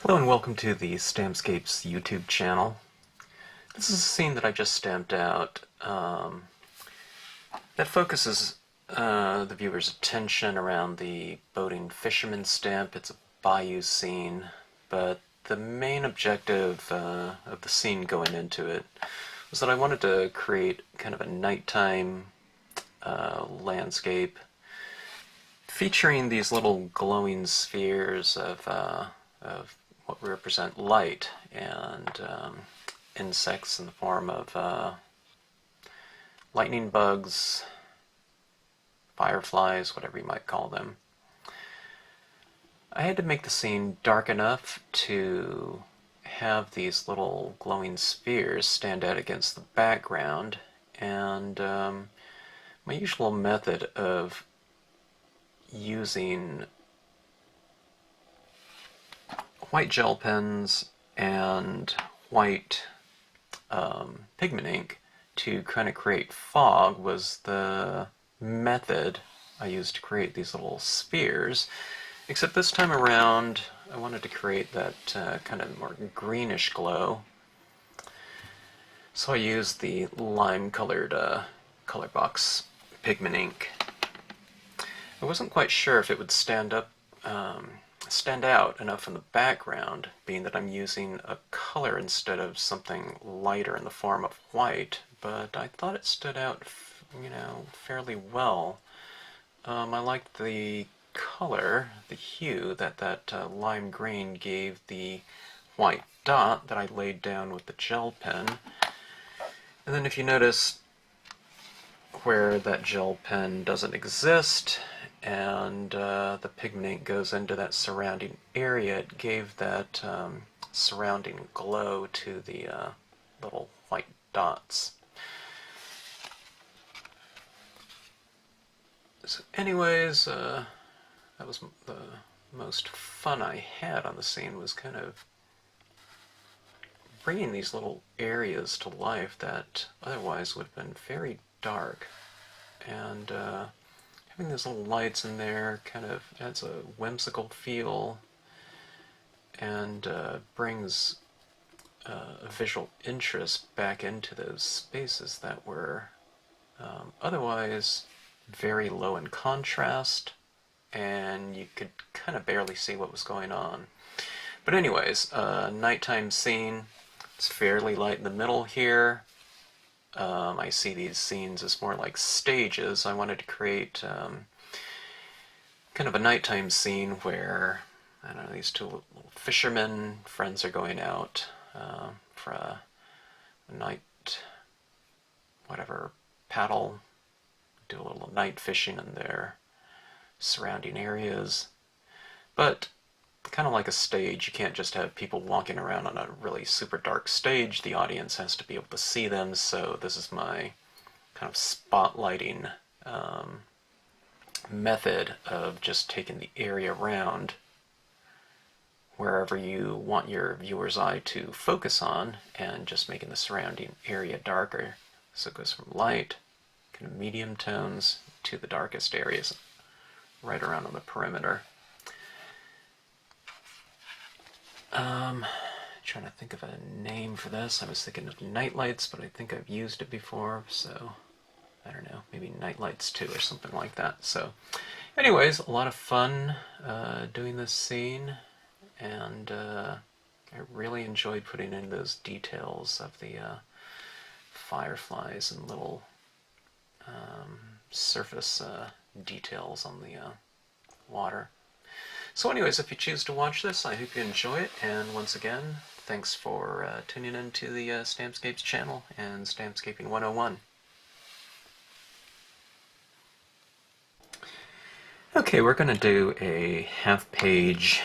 Hello and welcome to the Stampscapes YouTube channel. This is a scene that I just stamped out that focuses the viewer's attention around the boating fisherman stamp. It's a bayou scene, but the main objective of the scene going into it was that I wanted to create kind of a nighttime landscape featuring these little glowing spheres of what represent light and insects in the form of lightning bugs, fireflies, whatever you might call them. I had to make the scene dark enough to have these little glowing spheres stand out against the background, and my usual method of using white gel pens and white pigment ink to kind of create fog was the method I used to create these little spheres, except this time around I wanted to create that kind of more greenish glow, so I used the lime colored color box pigment ink. I wasn't quite sure if it would stand out enough in the background, being that I'm using a color instead of something lighter in the form of white, but I thought it stood out, fairly well. I liked the color, the hue that lime green gave the white dot that I laid down with the gel pen. And then if you notice where that gel pen doesn't exist, and the pigment ink goes into that surrounding area, it gave that surrounding glow to the little white dots. So anyways, that was the most fun I had on the scene, was kind of bringing these little areas to life that otherwise would have been very dark. And having those little lights in there kind of adds a whimsical feel and brings a visual interest back into those spaces that were otherwise very low in contrast, and you could kind of barely see what was going on. But anyways, nighttime scene. It's fairly light in the middle here. I see these scenes as more like stages. I wanted to create kind of a nighttime scene where, I don't know, these two little fishermen friends are going out for a night, whatever, paddle, do a little night fishing in their surrounding areas. But kind of like a stage, you can't just have people walking around on a really super dark stage. The audience has to be able to see them, so this is my kind of spotlighting method of just taking the area around wherever you want your viewer's eye to focus on and just making the surrounding area darker. So it goes from light, kind of medium tones, to the darkest areas right around on the perimeter. Trying to think of a name for this. I was thinking of nightlights, but I think I've used it before, so I don't know, maybe Nightlights 2 or something like that. So anyways, a lot of fun doing this scene, and I really enjoyed putting in those details of the fireflies and little surface details on the water. So anyways, if you choose to watch this, I hope you enjoy it, and once again, thanks for tuning in to the Stampscapes channel and Stampscaping 101. Okay, we're going to do a half-page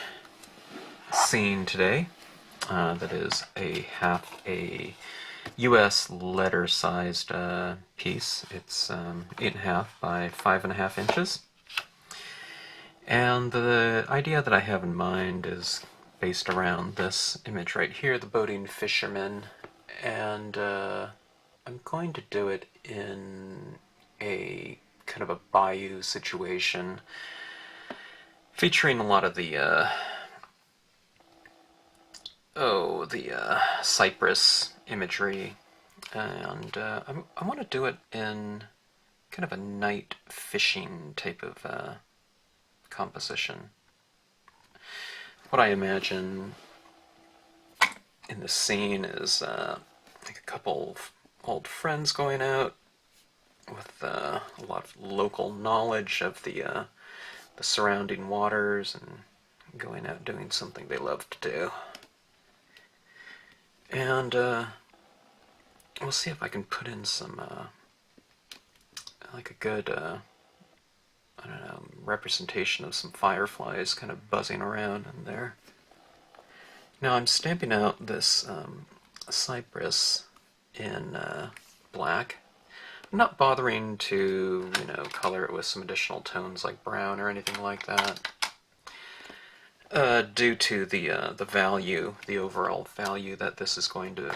scene today. That is half a US letter-sized piece. It's 8.5 by 5.5 inches. And the idea that I have in mind is based around this image right here, the boating fisherman, and I'm going to do it in a kind of a bayou situation, featuring a lot of the the Cypress imagery, and I want to do it in kind of a night fishing type of composition. What I imagine in the scene is like a couple of old friends going out with a lot of local knowledge of the surrounding waters and going out doing something they love to do. And we'll see if I can put in some like a good I don't know, representation of some fireflies kind of buzzing around in there. Now I'm stamping out this Cypress in black. I'm not bothering to, color it with some additional tones like brown or anything like that, due to the value, the overall value that this is going to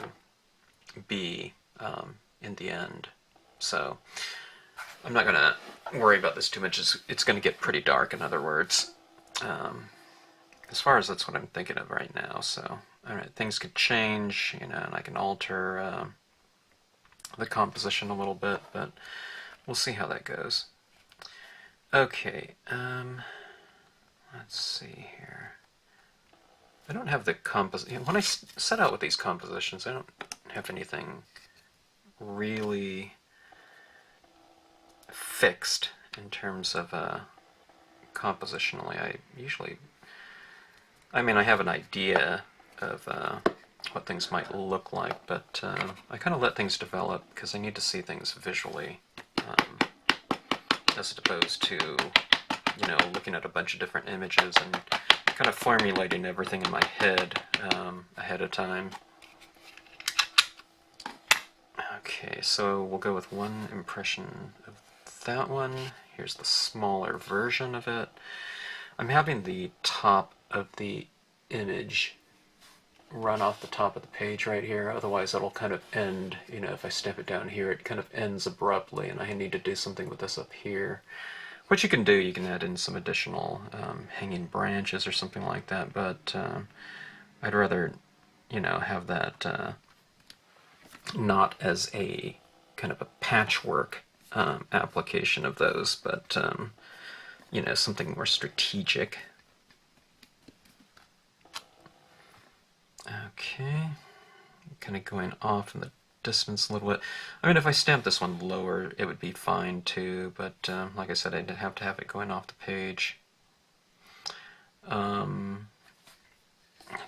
be in the end. So I'm not going to worry about this too much. It's going to get pretty dark, in other words. As far as that's what I'm thinking of right now. So, alright, things could change, and I can alter the composition a little bit, but we'll see how that goes. Okay, let's see here. I don't have the composition. When I set out with these compositions, I don't have anything really fixed in terms of compositionally. I have an idea of what things might look like, but I kind of let things develop because I need to see things visually, as opposed to, looking at a bunch of different images and kind of formulating everything in my head ahead of time. Okay, so we'll go with one impression of that one. Here's the smaller version of it. I'm having the top of the image run off the top of the page right here, otherwise it'll kind of end, if I stamp it down here, it kind of ends abruptly, and I need to do something with this up here. What you can do, you can add in some additional hanging branches or something like that, but I'd rather, have that not as a kind of a patchwork application of those, but something more strategic. Okay, kind of going off in the distance a little bit. If I stamp this one lower, it would be fine too, but like I said, I'd have to have it going off the page. Let's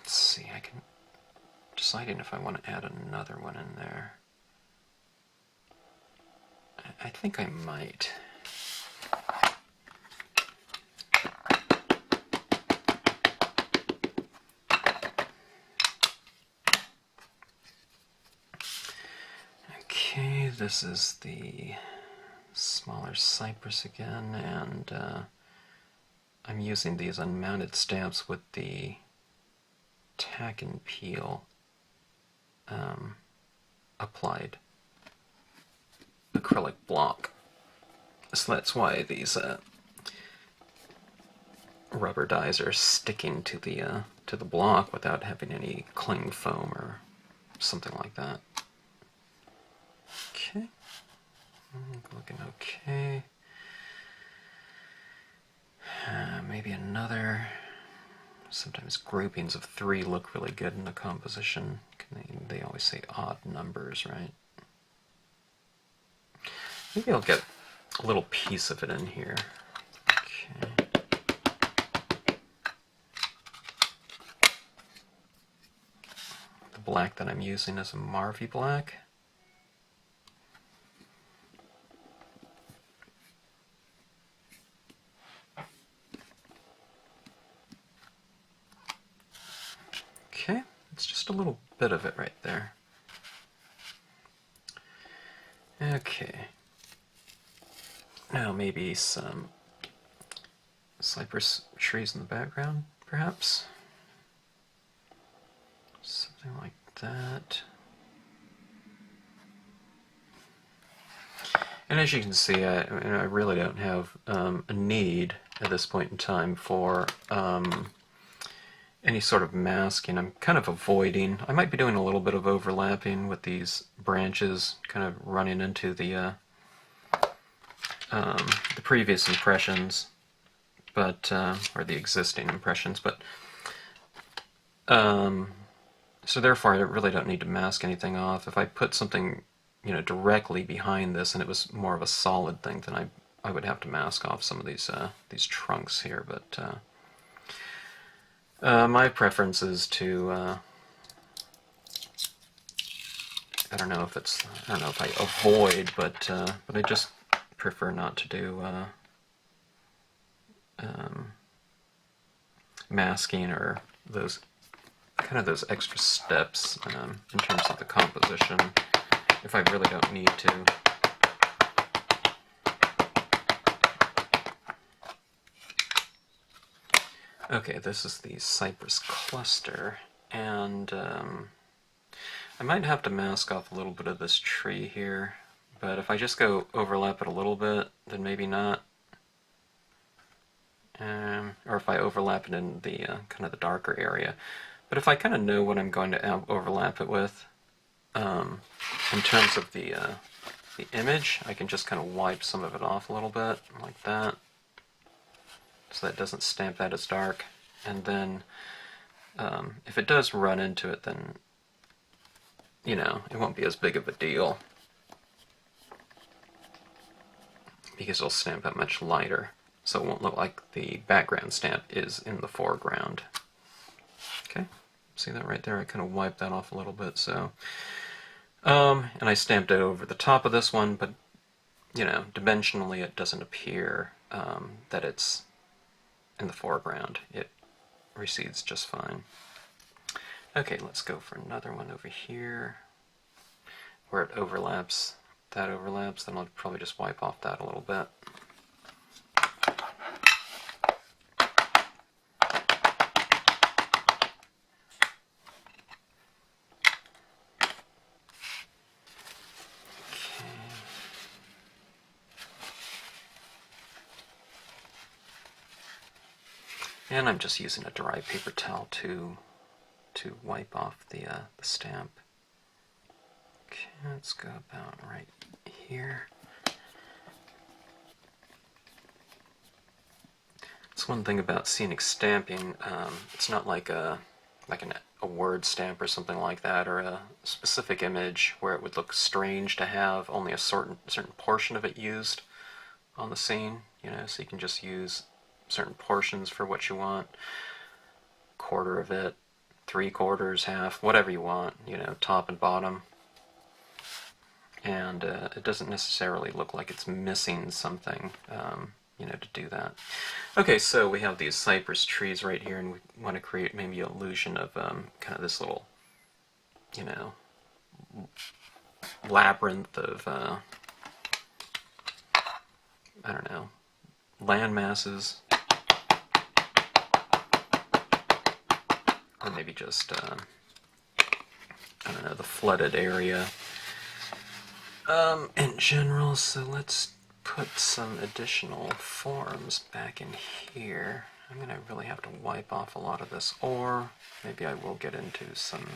see, I can deciding if I want to add another one in there. I think I might. Okay, this is the smaller Cypress again, and I'm using these unmounted stamps with the tack and peel applied acrylic block. So that's why these rubber dies are sticking to the block without having any cling foam or something like that. Okay, looking okay. Maybe another. Sometimes groupings of 3 look really good in the composition. They always say odd numbers, right? Maybe I'll get a little piece of it in here. Okay. The black that I'm using is a Marvy black. Okay, it's just a little bit of it right there. Okay. Now maybe some cypress trees in the background, perhaps? Something like that. And as you can see, I really don't have a need at this point in time for any sort of masking. I'm kind of avoiding. I might be doing a little bit of overlapping with these branches, kind of running into the previous impressions, but or the existing impressions, but so therefore I really don't need to mask anything off. If I put something, you know, directly behind this and it was more of a solid thing, then I would have to mask off some of these trunks here, but my preference is to I don't know if I avoid, but I just prefer not to do masking or those extra steps in terms of the composition if I really don't need to. Okay, this is the Cypress cluster, and I might have to mask off a little bit of this tree here, but if I just go overlap it a little bit, then maybe not. Or if I overlap it in the kind of the darker area. But if I kind of know what I'm going to overlap it with, in terms of the image, I can just kind of wipe some of it off a little bit, like that, so that it doesn't stamp that as dark. And then if it does run into it, then, you know, it won't be as big of a deal, because it'll stamp out much lighter, so it won't look like the background stamp is in the foreground. Okay, see that right there? I kind of wiped that off a little bit, so... and I stamped it over the top of this one, but, you know, dimensionally it doesn't appear that it's in the foreground. It recedes just fine. Okay, let's go for another one over here, where it overlaps. That overlaps, then I'll probably just wipe off that a little bit. And I'm just using a dry paper towel to wipe off the stamp. Okay, let's go about right here. That's one thing about scenic stamping. It's not like a word stamp or something like that, or a specific image where it would look strange to have only a certain portion of it used on the scene. You know, so you can just use certain portions for what you want. Quarter of it, 3/4, half, whatever you want, you know, top and bottom. And it doesn't necessarily look like it's missing something, you know, to do that. Okay, so we have these cypress trees right here, and we want to create maybe an illusion of kind of this little, you know, labyrinth of, I don't know, land masses. Or maybe just, I don't know, the flooded area in general. So let's put some additional forms back in here. I'm going to really have to wipe off a lot of this, or maybe I will get into some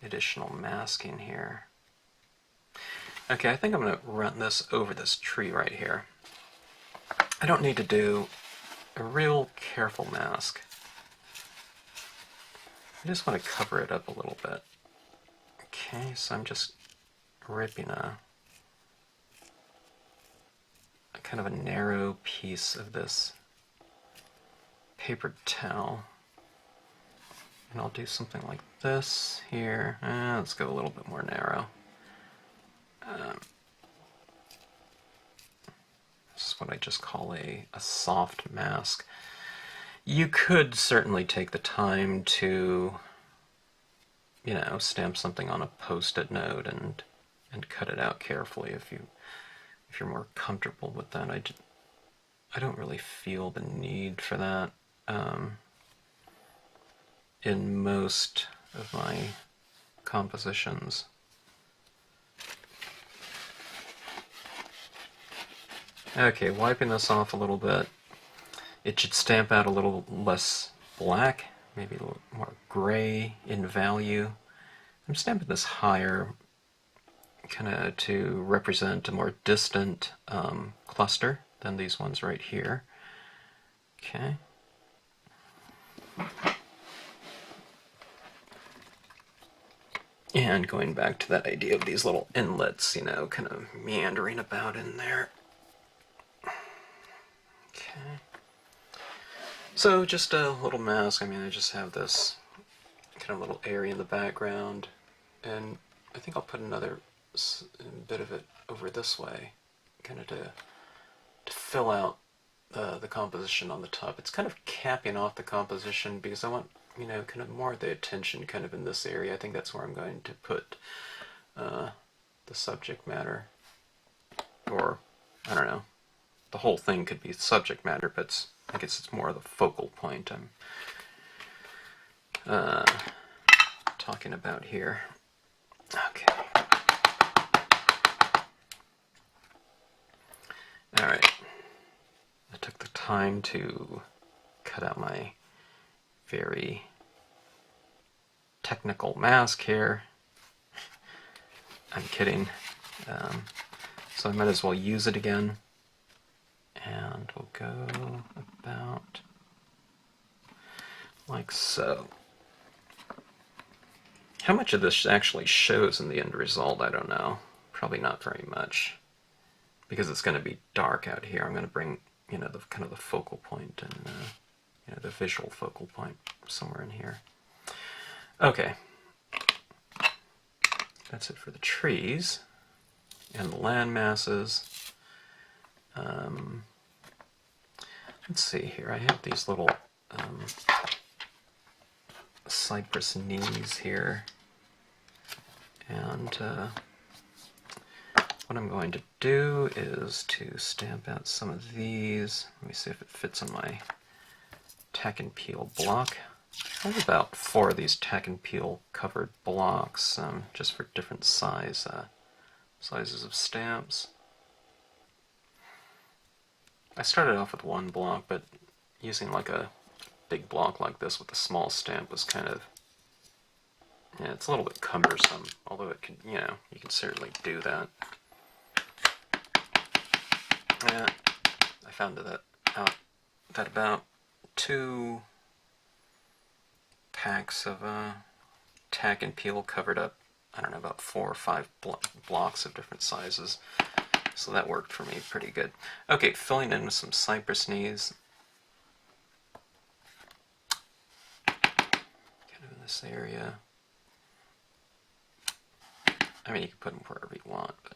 additional masking here. Okay, I think I'm going to run this over this tree right here. I don't need to do a real careful mask. I just want to cover it up a little bit. Okay, so I'm just ripping a kind of a narrow piece of this paper towel. And I'll do something like this here. Let's go a little bit more narrow. This is what I just call a soft mask. You could certainly take the time to, you know, stamp something on a post-it note and cut it out carefully if you're more comfortable with that. I don't really feel the need for that in most of my compositions. Okay, wiping this off a little bit. It should stamp out a little less black, maybe a little more gray in value. I'm stamping this higher, kind of to represent a more distant cluster than these ones right here. Okay. And going back to that idea of these little inlets, you know, kind of meandering about in there. Okay. So just a little mask. I mean, I just have this kind of little area in the background, and I think I'll put another bit of it over this way, kind of to fill out the composition on the top. It's kind of capping off the composition because I want, you know, kind of more of the attention kind of in this area. I think that's where I'm going to put the subject matter. Or, I don't know, the whole thing could be subject matter, but I guess it's more of the focal point I'm talking about here. Okay. Alright. I took the time to cut out my very technical mask here. I'm kidding. So I might as well use it again. And we'll go about like so. How much of this actually shows in the end result, I don't know. Probably not very much. Because it's going to be dark out here. I'm going to bring, you know, the kind of the focal point and you know, the visual focal point somewhere in here. Okay. That's it for the trees and the land masses. Let's see here. I have these little Cypress knees here, and what I'm going to do is to stamp out some of these. Let me see if it fits on my tack and peel block. I have about 4 of these tack and peel covered blocks, just for different sizes of stamps. I started off with 1 block, but using like a big block like this with a small stamp was kind of, yeah, it's a little bit cumbersome, although it can, you know, you can certainly do that. Yeah, I found out that about 2 packs of tack and peel covered up, I don't know, about 4 or 5 blocks of different sizes. So that worked for me pretty good. Okay, filling in with some cypress knees. Kind of in this area. I mean, you can put them wherever you want, but...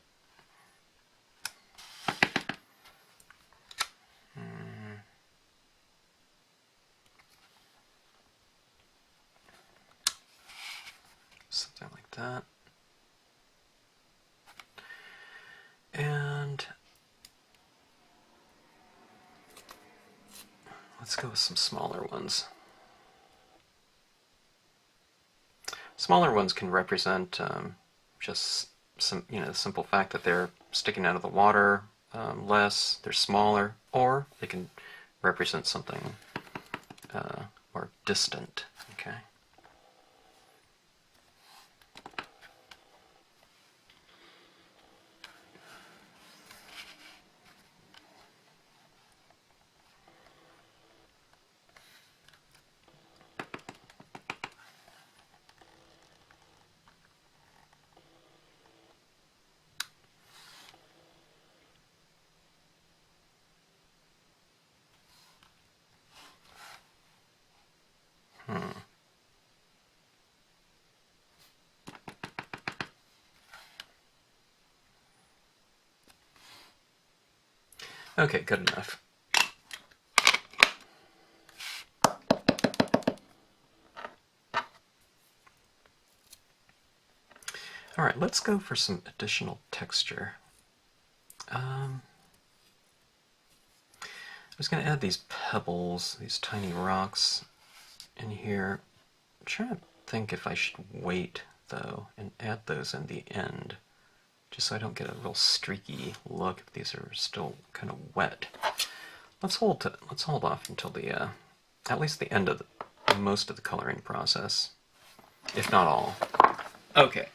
something like that. And let's go with some smaller ones. Smaller ones can represent just some, you know, the simple fact that they're sticking out of the water less, they're smaller, or they can represent something more distant. Okay. Okay, good enough. All right, let's go for some additional texture. I was going to add these pebbles, these tiny rocks in here. I'm trying to think if I should wait, though, and add those in the end, just so I don't get a real streaky look if these are still kind of wet. Let's hold off until the at least the end of most of the coloring process, if not all. Okay.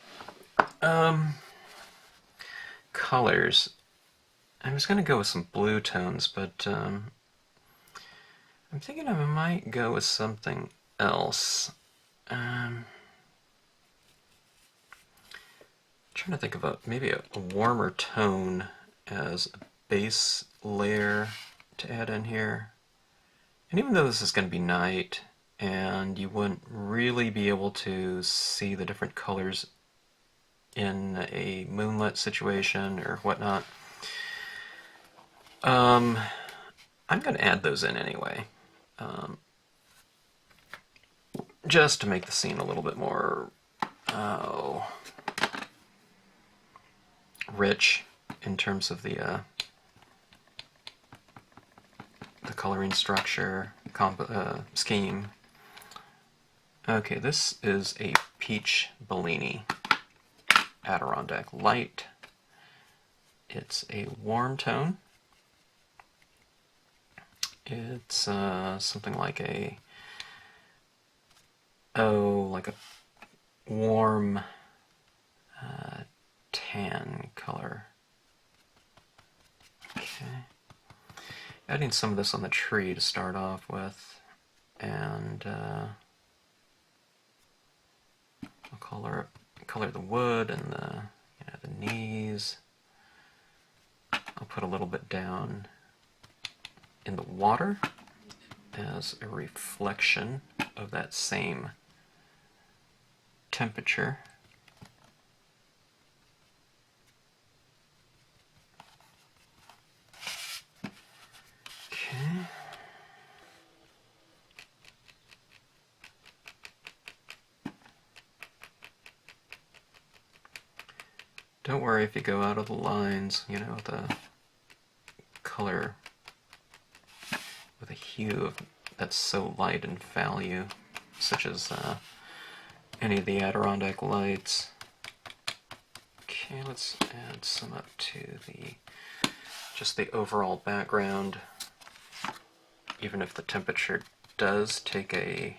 Colors. I was going to go with some blue tones, but I'm thinking I might go with something else. Trying to think of maybe a warmer tone as a base layer to add in here. And even though this is going to be night and you wouldn't really be able to see the different colors in a moonlit situation or whatnot, I'm going to add those in anyway, just to make the scene a little bit more rich in terms of the coloring structure, scheme. Okay, this is a Peach Bellini Adirondack Light. It's a warm tone. It's something like a warm tan color. Okay. Adding some of this on the tree to start off with, and I'll color the wood and the knees. I'll put a little bit down in the water as a reflection of that same temperature. Okay. Don't worry if you go out of the lines, the color with a hue that's so light in value, such as any of the Adirondack lights. Okay, let's add some up to just the overall background. Even if the temperature does take a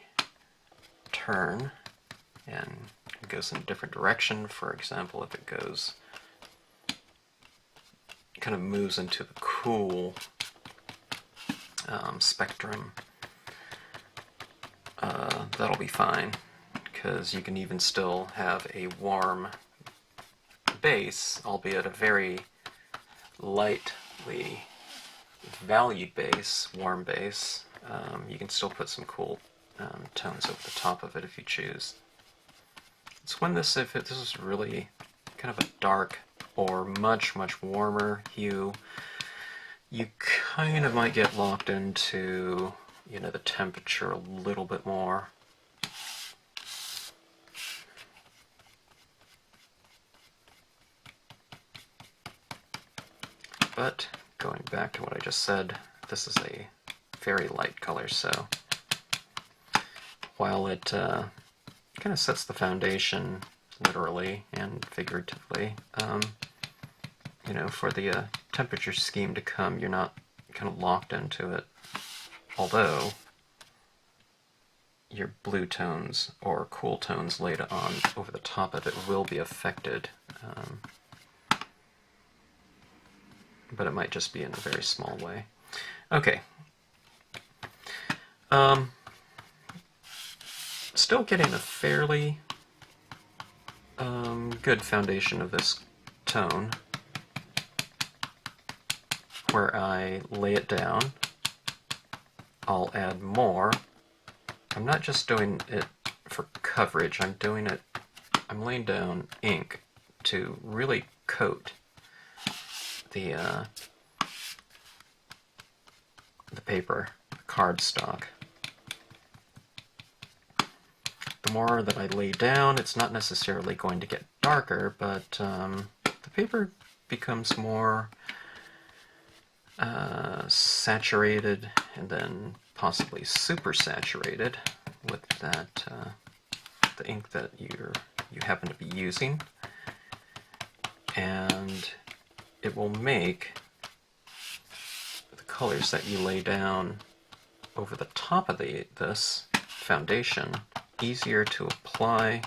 turn and it goes in a different direction, for example, if it kind of moves into the cool spectrum, that'll be fine, because you can even still have a warm base, albeit a very lightly valued base, warm base. You can still put some cool tones over the top of it if you choose. It's when if this is really kind of a dark or much warmer hue, you kind of might get locked into the temperature a little bit more. But going back to what I just said, this is a very light color, so while it kind of sets the foundation literally and figuratively, for the temperature scheme to come, you're not kind of locked into it, although your blue tones or cool tones laid on over the top of it will be affected, but it might just be in a very small way. Okay. Still getting a fairly good foundation of this tone, where I lay it down. I'll add more. I'm not just doing it for coverage, I'm laying down ink to really coat the paper, the cardstock. The more that I lay down, it's not necessarily going to get darker, but the paper becomes more saturated and then possibly super saturated with that the ink that you happen to be using, and it will make the colors that you lay down over the top of this foundation, easier to apply,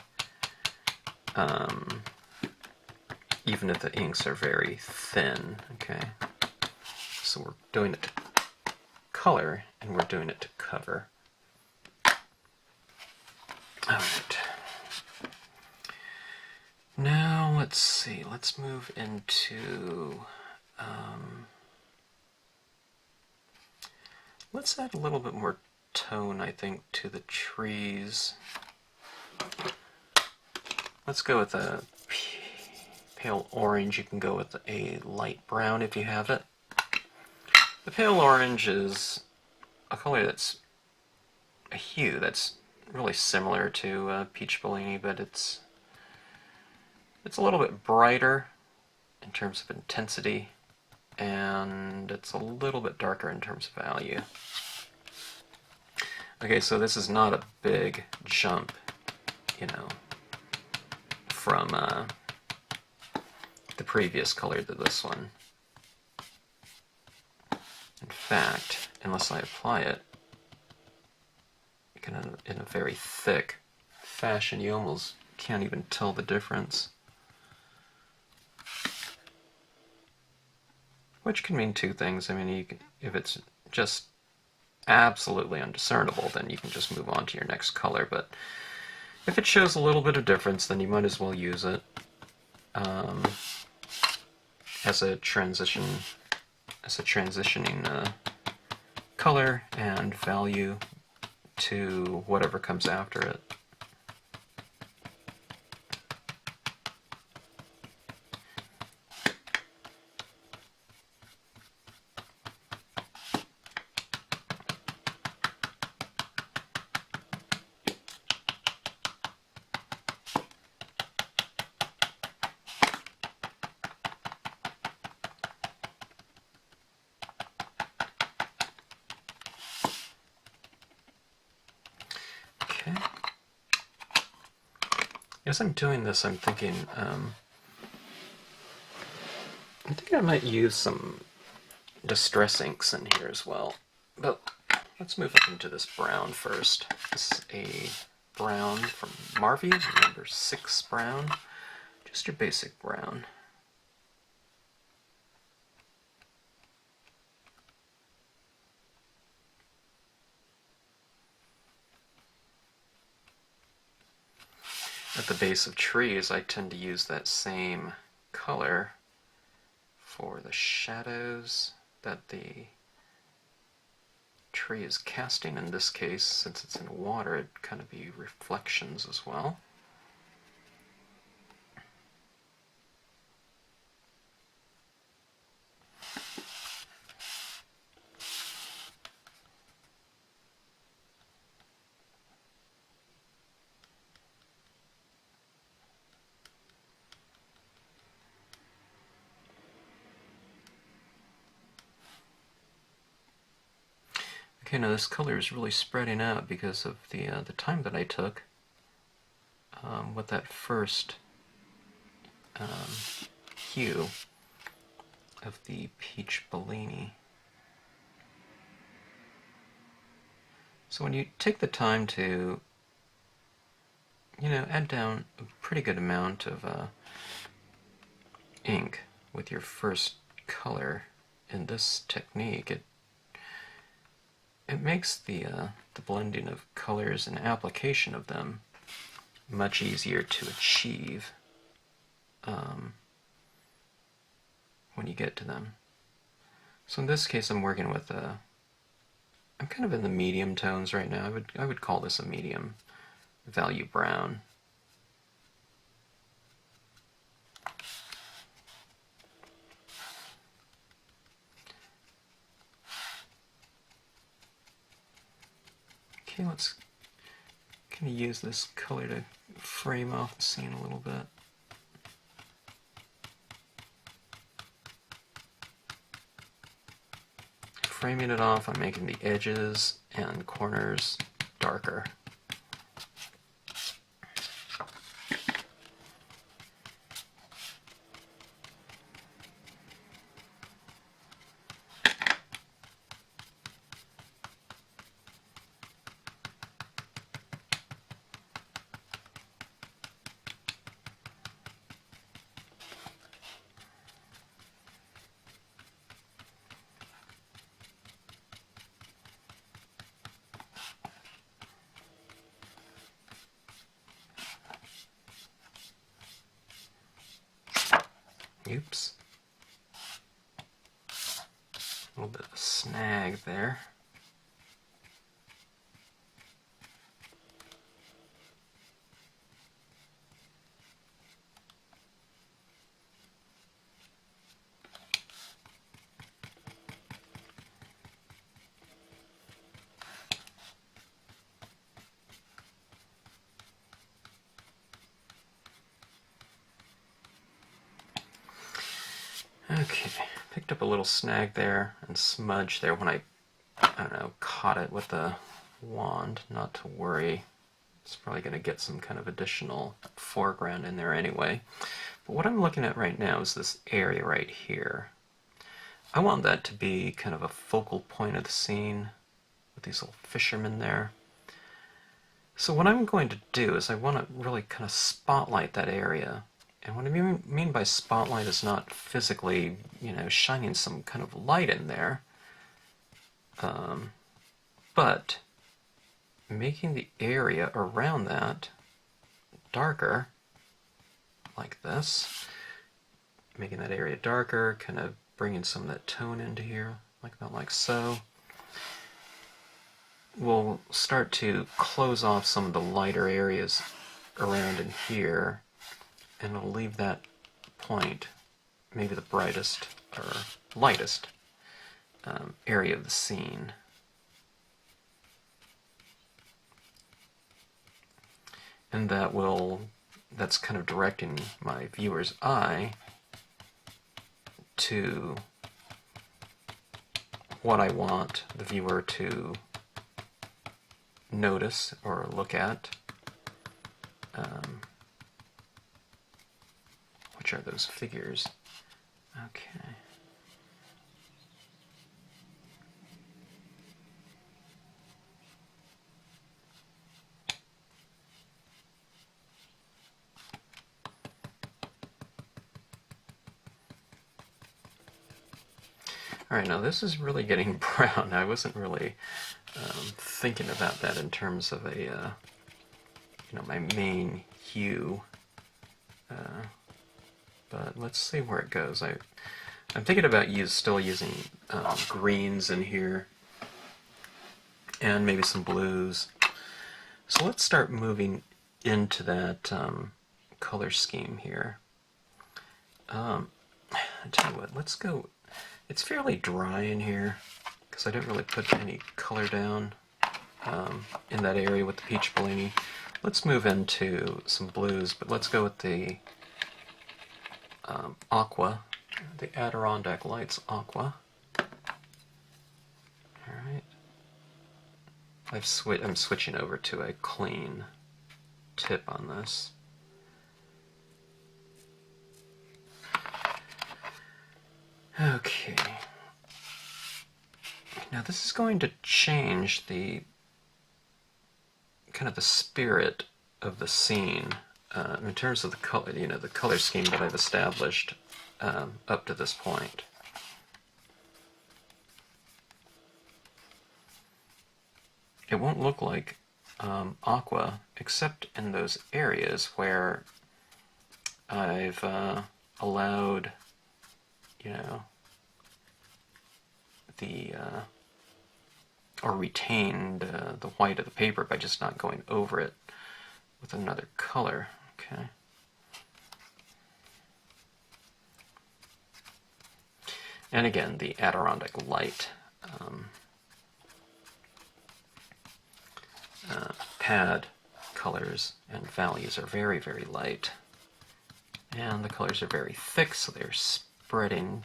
even if the inks are very thin. Okay, so we're doing it to color, and we're doing it to cover. All right. Now let's see. Let's move into. Let's add a little bit more tone, I think, to the trees. Let's go with a pale orange. You can go with a light brown if you have it. The pale orange is a color that's a hue that's really similar to peach Bellini, but it's a little bit brighter in terms of intensity, and it's a little bit darker in terms of value. Okay, so this is not a big jump, you know, from the previous color to this one. In fact, unless I apply it in a very thick fashion, you almost can't even tell the difference. Which can mean two things. I mean, if it's just absolutely undiscernible, then you can just move on to your next color. But if it shows a little bit of difference, then you might as well use it as a transitioning color and value to whatever comes after it. Okay. As I'm doing this, I'm thinking, I think I might use some distress inks in here as well. But let's move up into this brown first. This is a brown from Marvy, number 6 brown. Just your basic brown. At the base of trees, I tend to use that same color for the shadows that the tree is casting. In this case, since it's in water, it'd kind of be reflections as well. Okay, now this color is really spreading out because of the time that I took with that first hue of the peach Bellini. So when you take the time to, add down a pretty good amount of ink with your first color in this technique, it makes the blending of colors and application of them much easier to achieve when you get to them. So in this case, I'm working with I'm kind of in the medium tones right now. I would call this a medium value brown. Okay, let's kind of use this color to frame off the scene a little bit. Framing it off, I'm making the edges and corners darker. Oops. A little bit of a snag there. Okay, picked up a little snag there and smudge there when I don't know, caught it with the wand. Not to worry. It's probably going to get some kind of additional foreground in there anyway. But what I'm looking at right now is this area right here. I want that to be kind of a focal point of the scene with these little fishermen there. So what I'm going to do is I want to really kind of spotlight that area. And what I mean by spotlight is not physically, you know, shining some kind of light in there, but making the area around that darker, like this. Making that area darker, kind of bringing some of that tone into here, like so. We'll start to close off some of the lighter areas around in here, and we'll leave that point, maybe the brightest or lightest area of the scene. And that's kind of directing my viewer's eye to what I want the viewer to notice or look at. Which are those figures? Okay. Alright, now this is really getting brown. I wasn't really thinking about that in terms of a, you know, my main hue. But let's see where it goes. I'm thinking about still using greens in here, and maybe some blues. So let's start moving into that color scheme here. I tell you what, let's go. It's fairly dry in here because I didn't really put any color down in that area with the peach Bellini. Let's move into some blues, but let's go with the aqua, the Adirondack Lights aqua. Alright. I'm switching over to a clean tip on this. Okay. Now this is going to change the kind of the spirit of the scene in terms of the color, you know, the color scheme that I've established up to this point. It won't look like aqua, except in those areas where I've allowed, you know, the or retained the white of the paper by just not going over it with another color. Okay. And again, the Adirondack Light pad colors and values are very, very light. And the colors are very thick, so they're spreading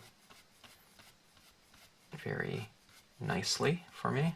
very nicely for me.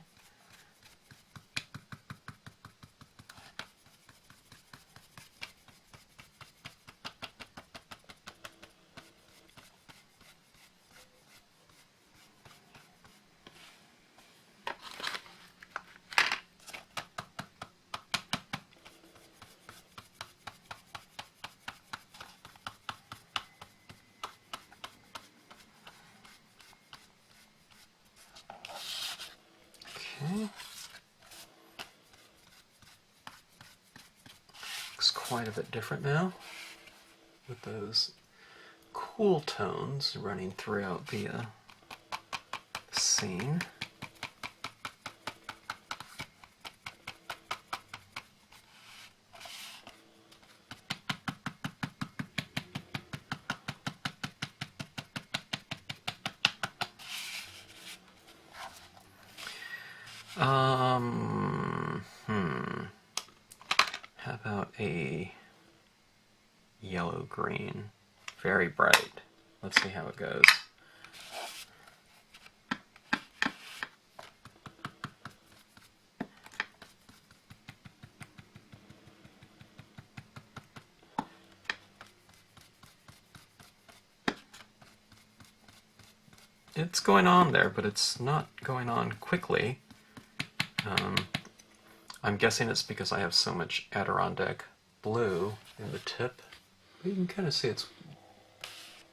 Looks quite a bit different now with those cool tones running throughout the scene. How about a yellow-green? Very bright. Let's see how it goes. It's going on there, but it's not going on quickly. I'm guessing it's because I have so much Adirondack blue in the tip. You can kind of see it's,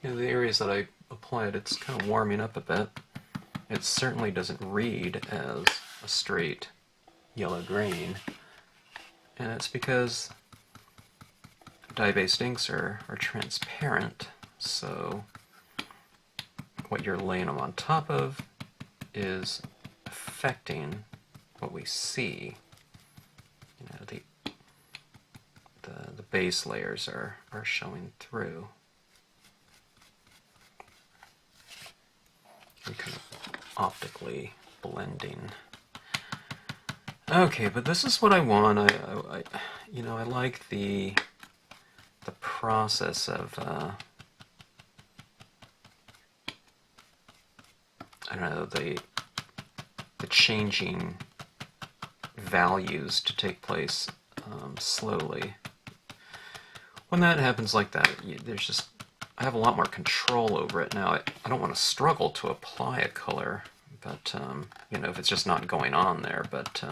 the areas that I applied, it's kind of warming up a bit. It certainly doesn't read as a straight yellow-green, and it's because dye-based inks are transparent, so what you're laying them on top of is affecting what we see. The base layers are showing through. And kind of optically blending. Okay, but this is what I want. I like the process of I don't know, the changing values to take place slowly. When that happens like that, I have a lot more control over it now. I don't want to struggle to apply a color, but if it's just not going on there. But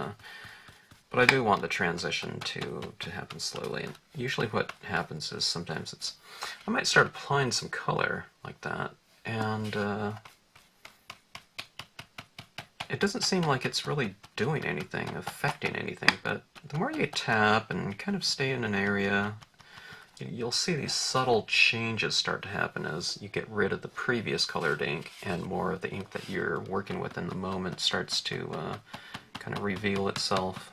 I do want the transition to happen slowly. And usually, what happens is sometimes I might start applying some color like that, and it doesn't seem like it's really doing anything, affecting anything. But the more you tap and kind of stay in an area, you'll see these subtle changes start to happen as you get rid of the previous colored ink, and more of the ink that you're working with in the moment starts to kind of reveal itself.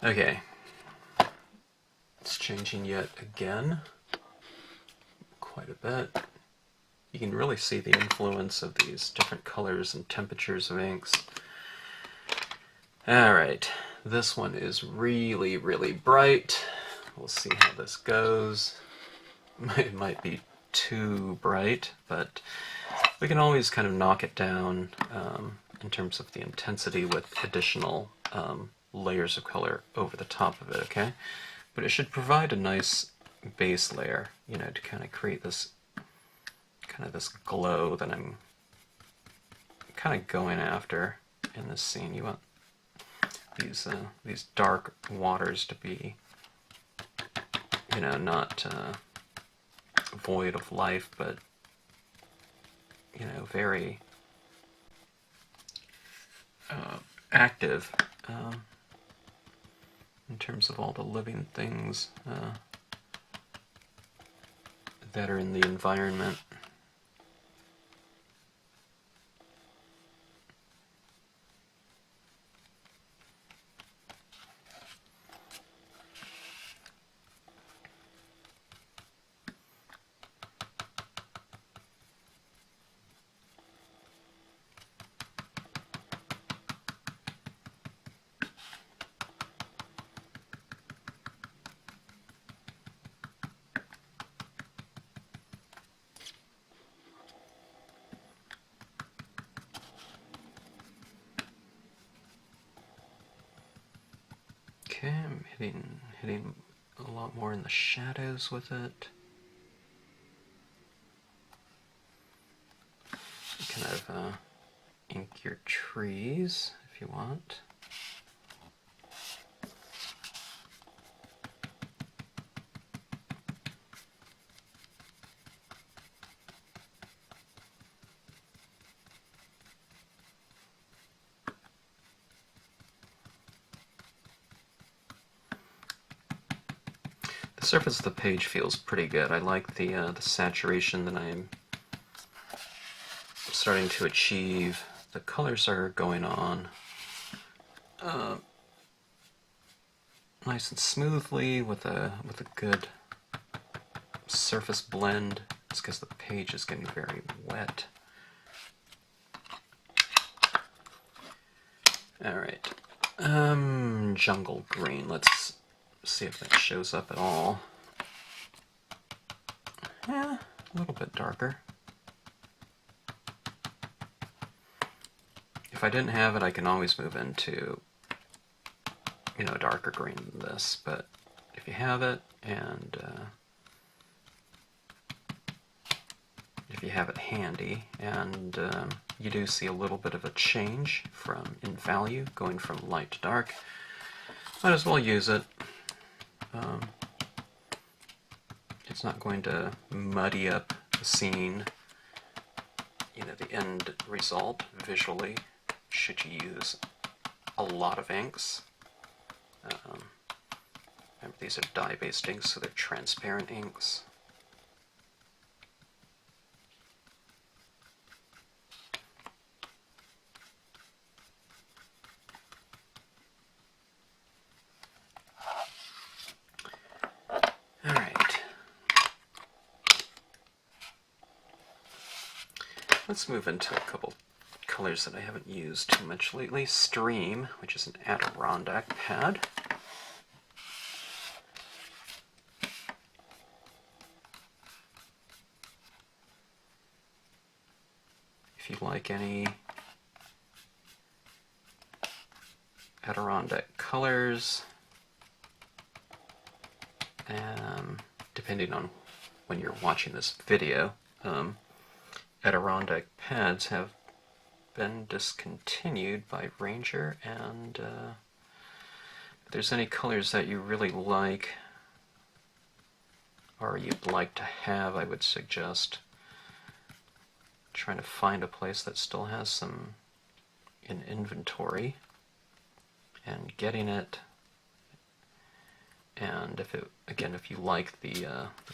Okay, it's changing yet again, quite a bit. You can really see the influence of these different colors and temperatures of inks. Alright, this one is really, really bright. We'll see how this goes. It might be too bright, but we can always kind of knock it down in terms of the intensity with additional layers of color over the top of it, okay? But it should provide a nice base layer, to kind of create this glow that I'm kind of going after in this scene. You want these dark waters to be, not void of life, but very active in terms of all the living things that are in the environment. Okay, I'm hitting a lot more in the shadows with it. You kind of ink your trees if you want. The surface of the page feels pretty good. I like the saturation that I'm starting to achieve. The colors are going on nice and smoothly with a good surface blend. It's because the page is getting very wet. Alright. Jungle green. Let's see if that shows up at all. Yeah, a little bit darker. If I didn't have it, I can always move into, you know, darker green than this, but if you have it, and if you have it handy, and you do see a little bit of a change in value, going from light to dark, might as well use it. It's not going to muddy up the scene, you know, the end result visually, should you use a lot of inks. Remember, these are dye-based inks, so they're transparent inks. Alright. Let's move into a couple colors that I haven't used too much lately. Stream, which is an Adirondack pad. If you like any Adirondack colors, depending on when you're watching this video, Adirondack pads have been discontinued by Ranger, and if there's any colors that you really like or you'd like to have, I would suggest trying to find a place that still has some in inventory and getting it. And if you like the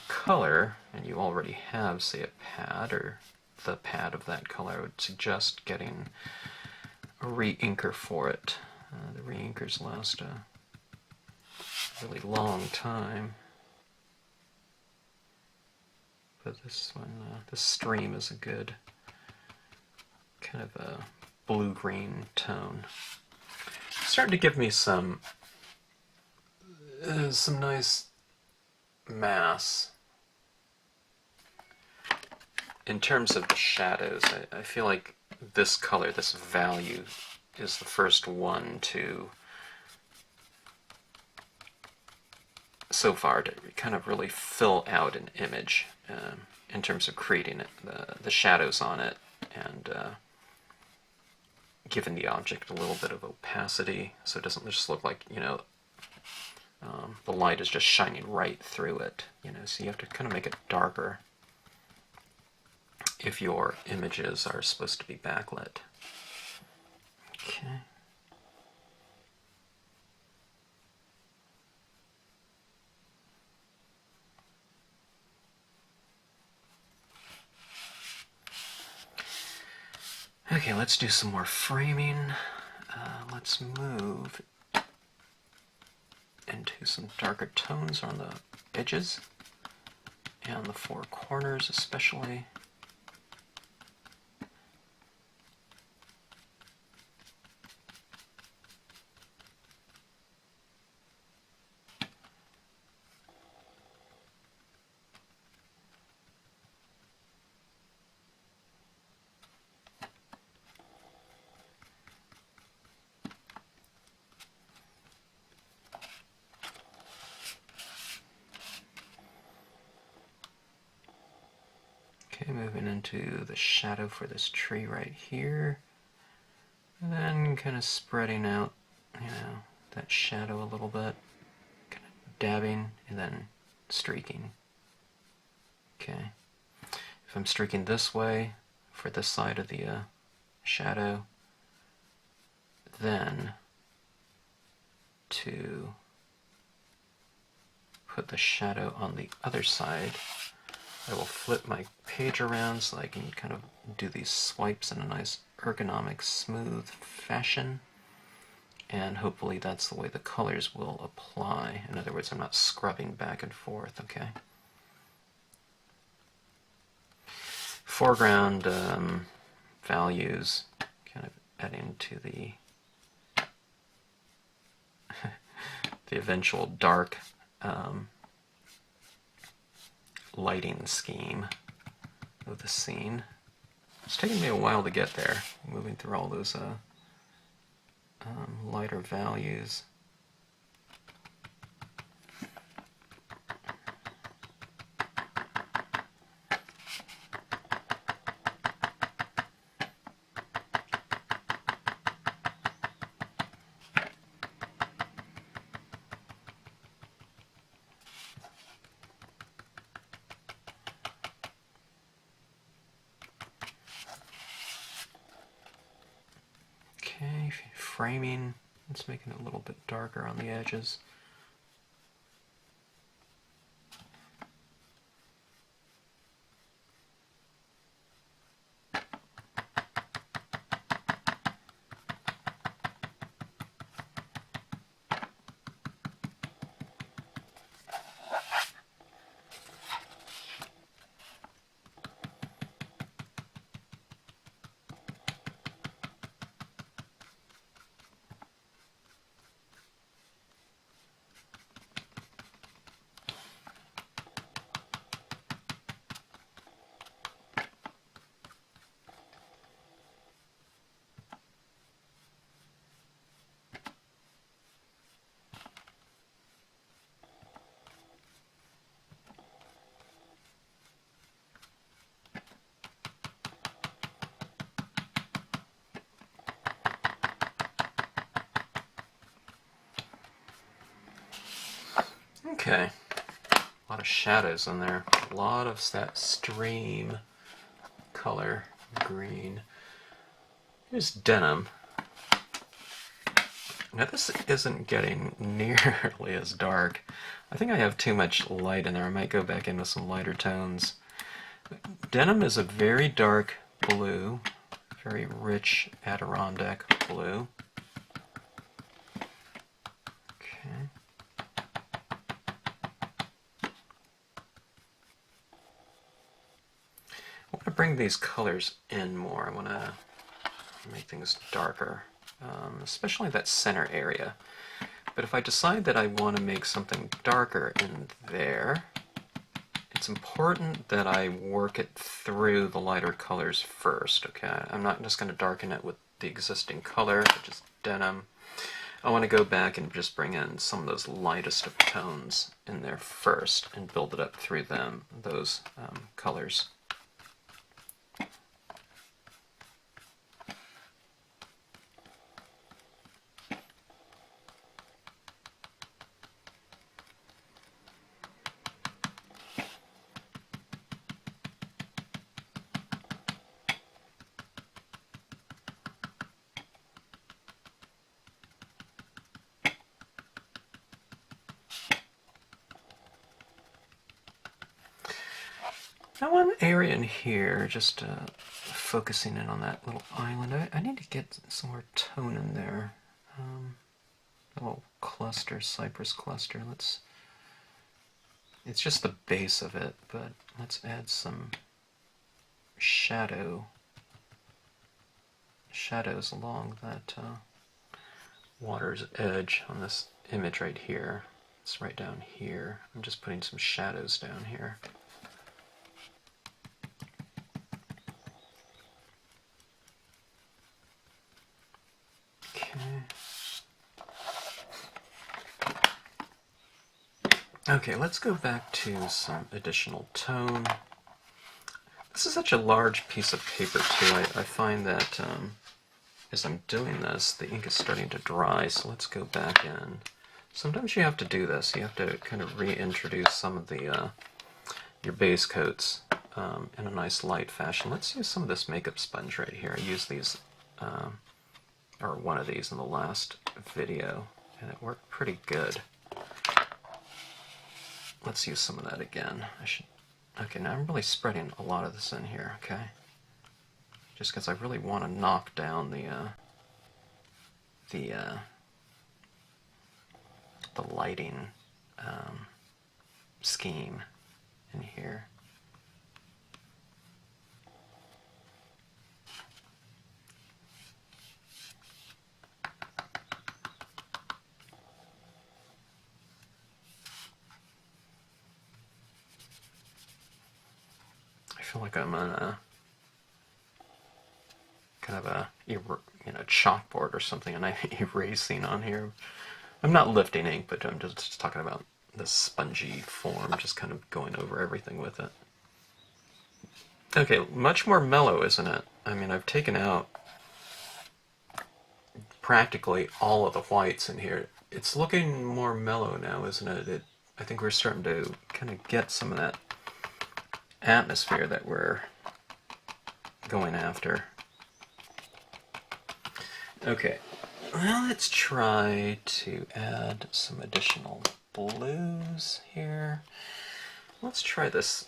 color and you already have, say, a pad or the pad of that color, I would suggest getting a re-inker for it. The re-inkers last a really long time. But this one, this Stream is a good kind of a blue-green tone. It's starting to give me some nice mass. In terms of the shadows, I feel like this color, this value, is the first one to, so far, to kind of really fill out an image in terms of creating the shadows on it and giving the object a little bit of opacity so it doesn't just look like, you know, the light is just shining right through it, you know, so you have to kind of make it darker if your images are supposed to be backlit. Okay. Okay, let's do some more framing. Let's move into some darker tones on the edges and the four corners especially. Okay, moving into the shadow for this tree right here. And then kind of spreading out, you know, that shadow a little bit. Kind of dabbing and then streaking. Okay. If I'm streaking this way for this side of the shadow, then to put the shadow on the other side. I will flip my page around so I can kind of do these swipes in a nice ergonomic, smooth fashion. And hopefully that's the way the colors will apply. In other words, I'm not scrubbing back and forth, okay? Foreground values, kind of adding to the the eventual dark lighting scheme of the scene. It's taken me a while to get there, moving through all those lighter values. Okay, framing, let's make it a little bit darker on the edges. Okay, a lot of shadows in there, a lot of that stream color, green. Here's denim. Now this isn't getting nearly as dark. I think I have too much light in there. I might go back in with some lighter tones. Denim is a very dark blue, very rich Adirondack blue. Okay. I want to bring these colors in more. I want to make things darker, especially that center area. But if I decide that I want to make something darker in there, it's important that I work it through the lighter colors first, okay? I'm not just going to darken it with the existing color, which is denim. I want to go back and just bring in some of those lightest of tones in there first and build it up through them, those colors. Now one area in here, just focusing in on that little island, I need to get some more tone in there. A little cluster, Cypress cluster. It's just the base of it, but let's add some shadows along that water's edge on this image right here. It's right down here. I'm just putting some shadows down here. Okay, let's go back to some additional tone. This is such a large piece of paper too. I find that as I'm doing this, the ink is starting to dry, so let's go back in. Sometimes you have to do this. You have to kind of reintroduce some of the your base coats in a nice light fashion. Let's use some of this makeup sponge right here. I used these, or one of these in the last video, and it worked pretty good. let's use some of that again. I should. Okay, now I'm really spreading a lot of this in here. Okay, just because I really want to knock down the lighting scheme in here. I feel like I'm on a kind of a chalkboard or something, and I'm erasing on here. I'm not lifting ink, but I'm just talking about this spongy form, just kind of going over everything with it. Okay, much more mellow, isn't it? I mean, I've taken out practically all of the whites in here. It's looking more mellow now, isn't it? I think we're starting to kind of get some of that atmosphere that we're going after. Okay, well, let's try to add some additional blues here. Let's try this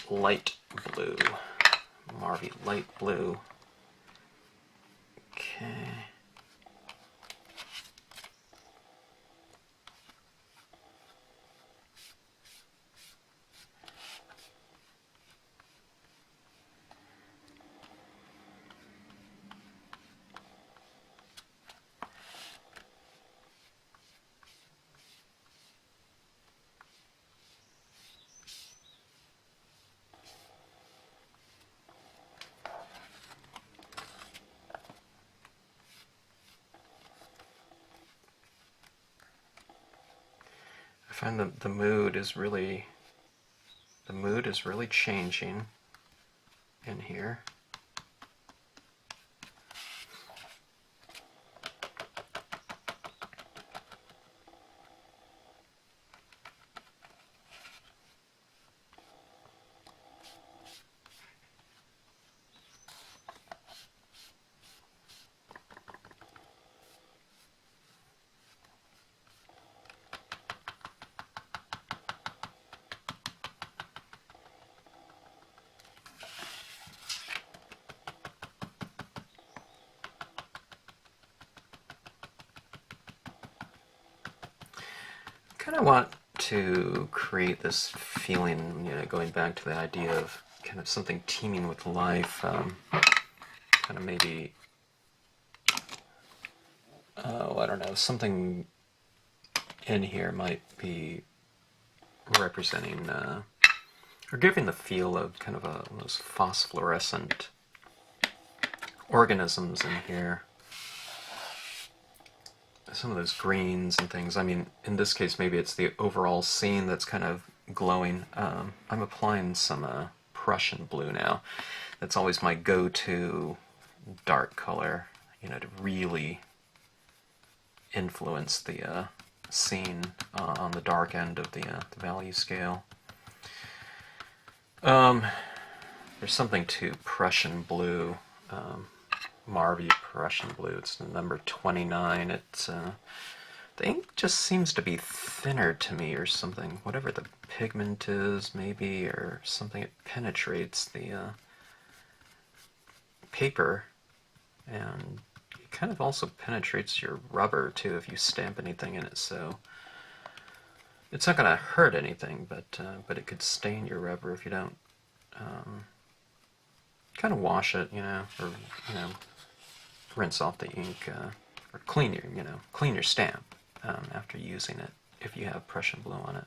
light blue, Marvy light blue. Okay. I find that the mood is really changing in here. Kind of want to create this feeling, going back to the idea of kind of something teeming with life, kind of maybe, I don't know, something in here might be representing, or giving the feel of kind of one of those phosphorescent organisms in here. Some of those greens and things. I mean, in this case, maybe it's the overall scene that's kind of glowing. I'm applying some Prussian blue now. That's always my go-to dark color, to really influence the scene on the dark end of the value scale. There's something to Prussian blue. Marvy Prussian blue. It's the number 29. It's the ink just seems to be thinner to me, or something. Whatever the pigment is, maybe, or something. It penetrates the paper, and it kind of also penetrates your rubber too if you stamp anything in it. So it's not going to hurt anything, but it could stain your rubber if you don't kind of wash it, or rinse off the ink, or clean your stamp after using it if you have Prussian blue on it.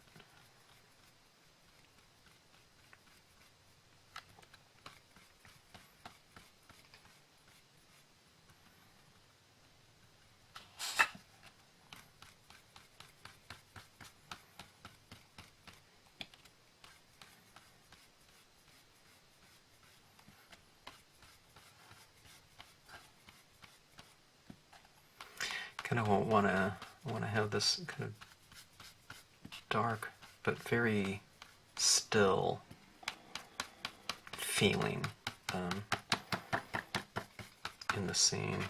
Kind of want to have this kind of dark but very still feeling in the scene.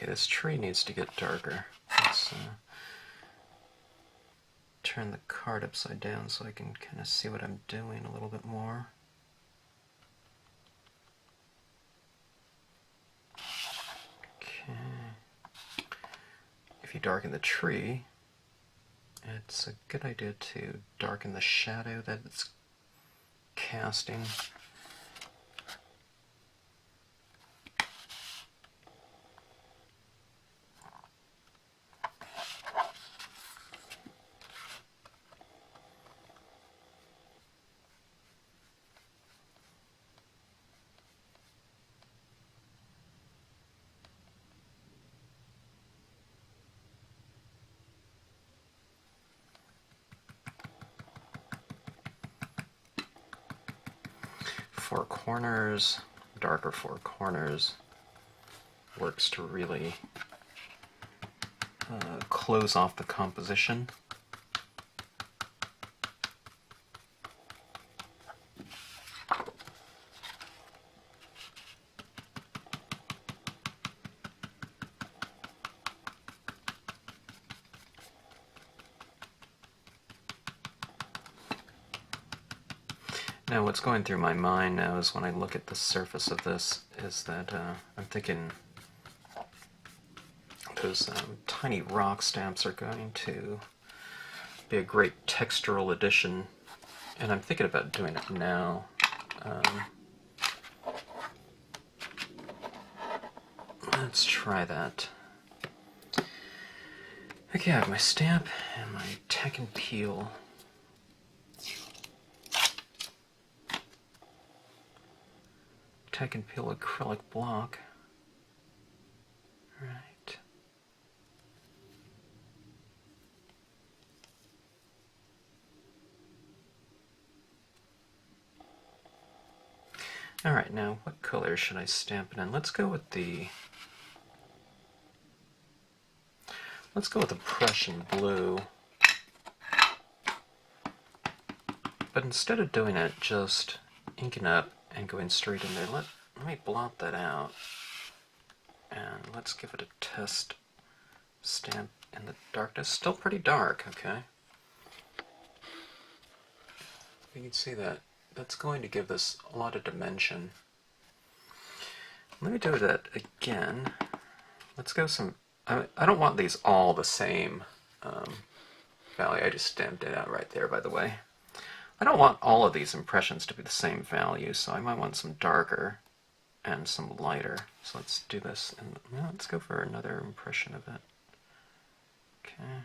Okay, this tree needs to get darker. Let's turn the card upside down so I can kind of see what I'm doing a little bit more. Okay. If you darken the tree, it's a good idea to darken the shadow that it's casting. Four corners, darker four corners works to really close off the composition. Now what's going through my mind now is when I look at the surface of this is that I'm thinking those tiny rock stamps are going to be a great textural addition, and I'm thinking about doing it now. Let's try that. Okay, I have my stamp and my tack and peel. Tack and peel acrylic block. Right. Alright, now what color should I stamp it in? Let's go with the Prussian blue. But instead of doing it just inking up and going straight in there, let me blot that out. And let's give it a test stamp in the darkness. Still pretty dark, okay? You can see that. That's going to give this a lot of dimension. Let me do that again. Let's go some... I don't want these all the same value. I just stamped it out right there, by the way. I don't want all of these impressions to be the same value, so I might want some darker and some lighter. So let's do this, and let's go for another impression of it. Okay.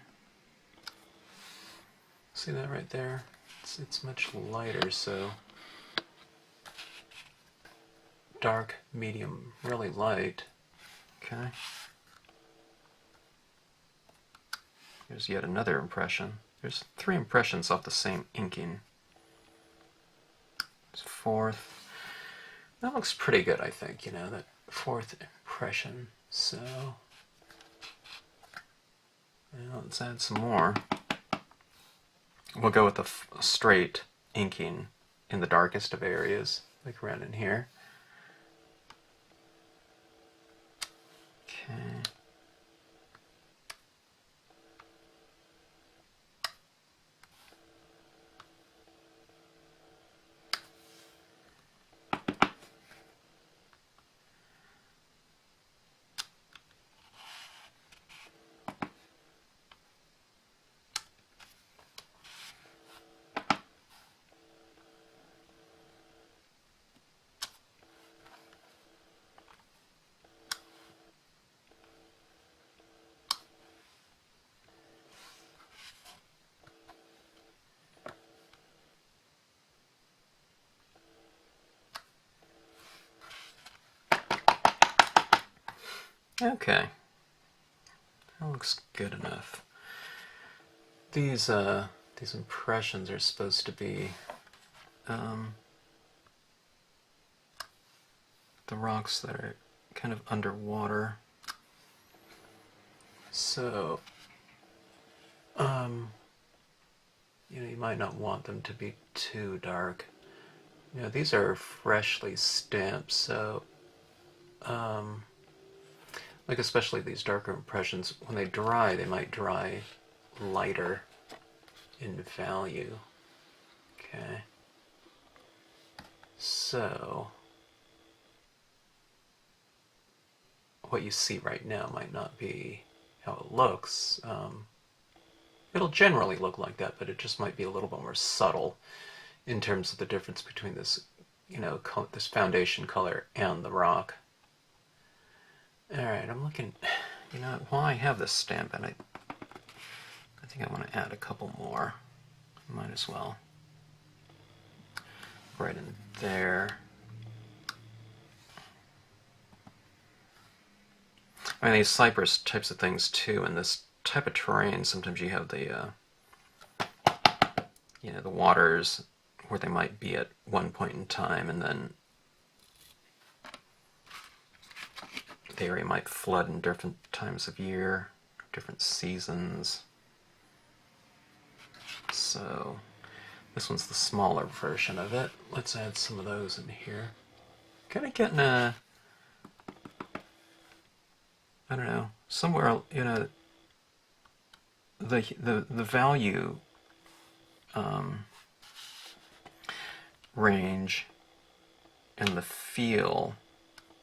See that right there? It's much lighter, so dark, medium, really light. Okay. There's yet another impression. There's 3 impressions off the same inking. Fourth. That looks pretty good, I think, you know, that 4th impression. So, let's add some more. We'll go with the straight inking in the darkest of areas, like around in here. Okay. Okay, that looks good enough. These impressions are supposed to be the rocks that are kind of underwater. So, you know, you might not want them to be too dark. You know, these are freshly stamped, so Like especially these darker impressions, when they dry, they might dry lighter in value. Okay. So, what you see right now might not be how it looks. It'll generally look like that, but it just might be a little bit more subtle in terms of the difference between this, this foundation color and the rock. Alright, I'm looking, while I have this stamp, and I think I want to add a couple more. Might as well. Right in there. I mean, these Cypress types of things too, in this type of terrain, sometimes you have the, the waters where they might be at one point in time, and then the area might flood in different times of year, different seasons. So this one's the smaller version of it. Let's add some of those in here. Kind of getting a, I don't know, somewhere, the value range and the feel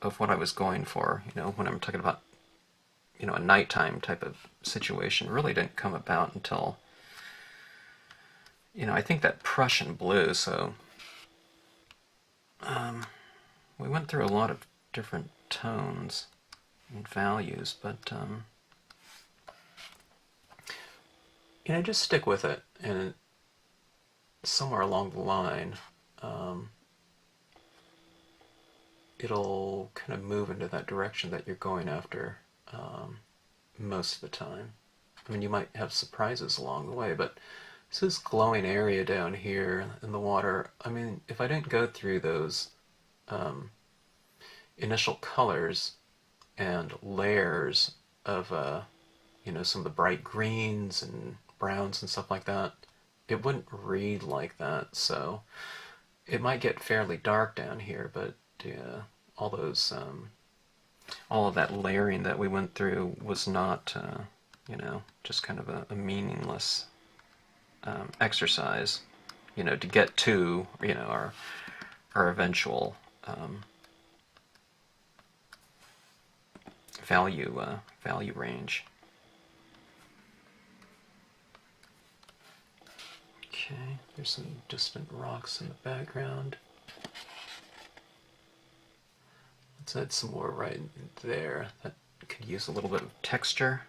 of what I was going for, when I'm talking about, a nighttime type of situation, really didn't come about until, I think that Prussian blue, so we went through a lot of different tones and values, but just stick with it, and somewhere along the line it'll kind of move into that direction that you're going after most of the time. I mean, you might have surprises along the way, but this glowing area down here in the water, I mean, if I didn't go through those initial colors and layers of, some of the bright greens and browns and stuff like that, it wouldn't read like that. So it might get fairly dark down here, but all those, all of that layering that we went through was not, just kind of a meaningless exercise, to get to, our eventual value range. Okay, there's some distant rocks in the background. Let's add some more right there. That could use a little bit of texture.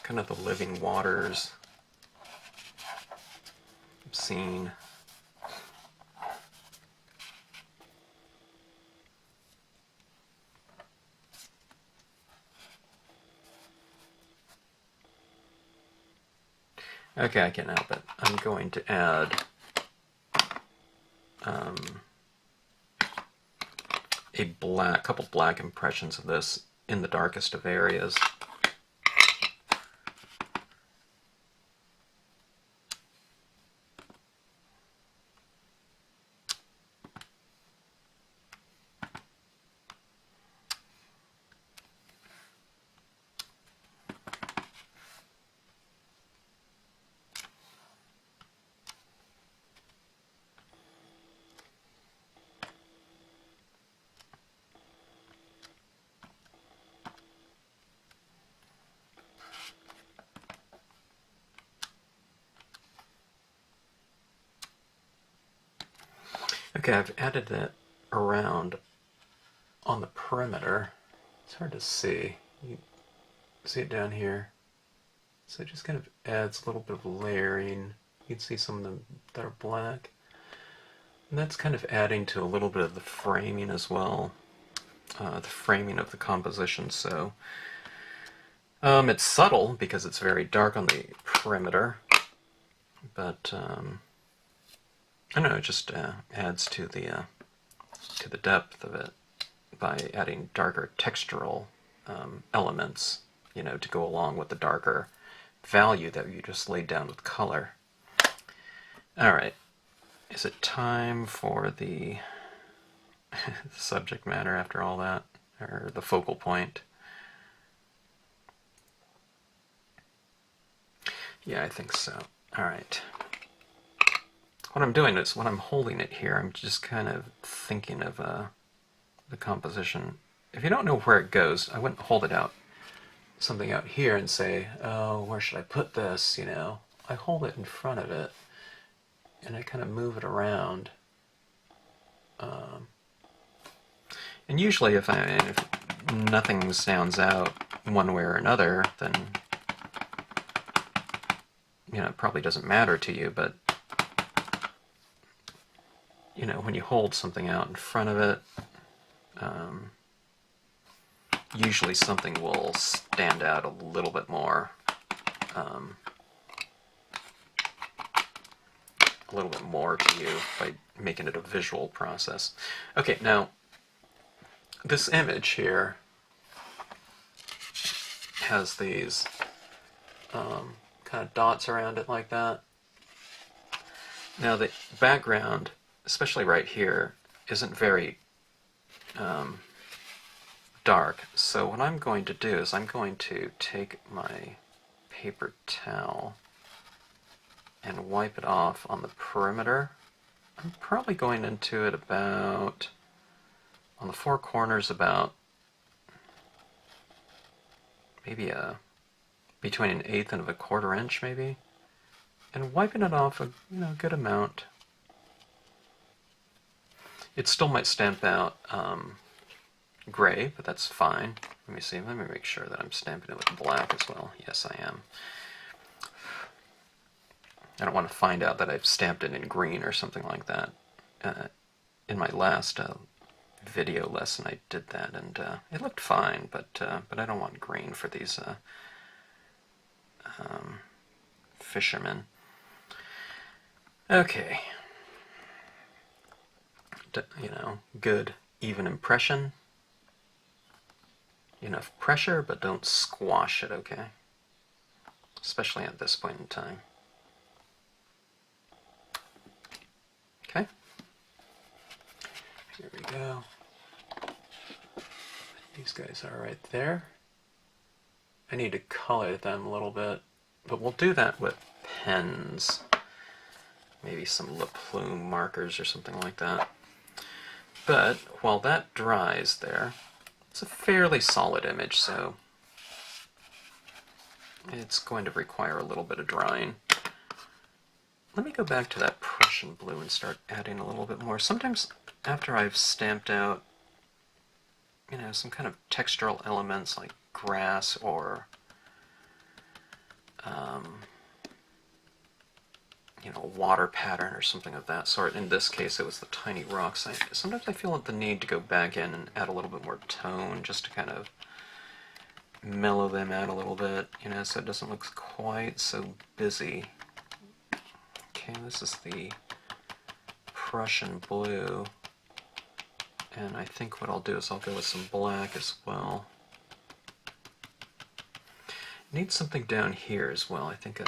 Kind of the living waters scene. Okay, I can't help it. I'm going to add a couple black impressions of this in the darkest of areas. Okay, I've added that around on the perimeter. It's hard to see. You see it down here? So it just kind of adds a little bit of layering. You can see some of them that are black. And that's kind of adding to a little bit of the framing as well. The framing of the composition. So it's subtle because it's very dark on the perimeter. but I don't know, it just adds to the depth of it by adding darker textural elements, you know, to go along with the darker value that you just laid down with color. All right, is it time for the subject matter after all that, or the focal point? Yeah, I think so. All right. What I'm doing is, when I'm holding it here, I'm just kind of thinking of the composition. If you don't know where it goes, I wouldn't hold it out, something out here and say, oh, where should I put this, you know? I hold it in front of it, and I kind of move it around. And usually if nothing stands out one way or another, then, you know, it probably doesn't matter to you, but, you know, when you hold something out in front of it, usually something will stand out a little bit more, to you by making it a visual process. Okay, now this image here has these kind of dots around it like that. Now the background, especially right here, isn't very dark. So what I'm going to do is I'm going to take my paper towel and wipe it off on the perimeter. I'm probably going into it about, on the four corners, about maybe between 1/8 and 1/4 inch maybe, and wiping it off a good amount. It still might stamp out gray, but that's fine. Let me see. Let me make sure that I'm stamping it with black as well. Yes, I am. I don't want to find out that I've stamped it in green or something like that. In my last video lesson, I did that, and it looked fine, but I don't want green for these fishermen. Okay. Good, even impression. Enough pressure, but don't squash it, okay? Especially at this point in time. Okay. Here we go. These guys are right there. I need to color them a little bit, but we'll do that with pens. Maybe some Le Plume markers or something like that. But while that dries there, it's a fairly solid image, so it's going to require a little bit of drying. Let me go back to that Prussian blue and start adding a little bit more. Sometimes after I've stamped out, some kind of textural elements like grass or, a water pattern or something of that sort. In this case, it was the tiny rocks. Sometimes I feel the need to go back in and add a little bit more tone just to kind of mellow them out a little bit, so it doesn't look quite so busy. Okay, this is the Prussian blue, and I think what I'll do is I'll go with some black as well. Need something down here as well. I think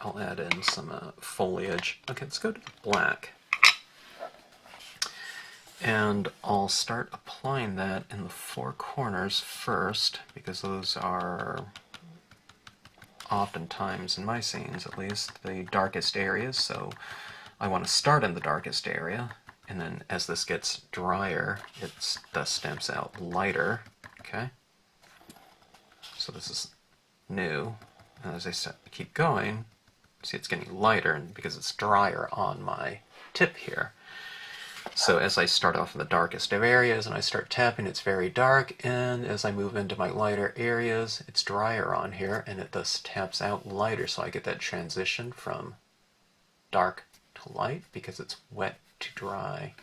I'll add in some foliage. Okay, let's go to the black. And I'll start applying that in the four corners first, because those are oftentimes, in my scenes at least, the darkest areas, so I want to start in the darkest area, and then as this gets drier, it thus stamps out lighter. Okay? So this is new, and as I keep going, see it's getting lighter, and because it's drier on my tip here. So as I start off in the darkest of areas and I start tapping, it's very dark, and as I move into my lighter areas, it's drier on here, and it thus taps out lighter, so I get that transition from dark to light because it's wet to dry.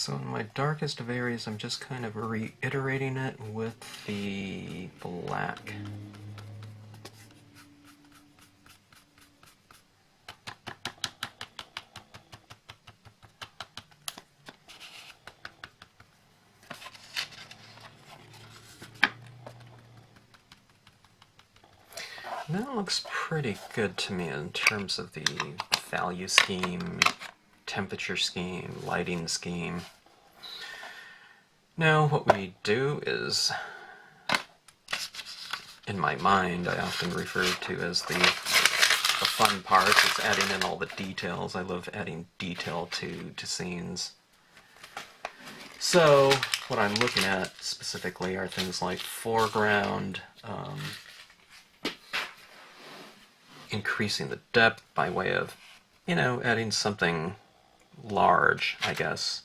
So in my darkest of areas, I'm just kind of reiterating it with the black. That looks pretty good to me in terms of the value scheme, temperature scheme, lighting scheme. Now what we do is, in my mind, I often refer to as the fun part. It's adding in all the details. I love adding detail to scenes. So what I'm looking at specifically are things like foreground, increasing the depth by way of, you know, adding something large, I guess,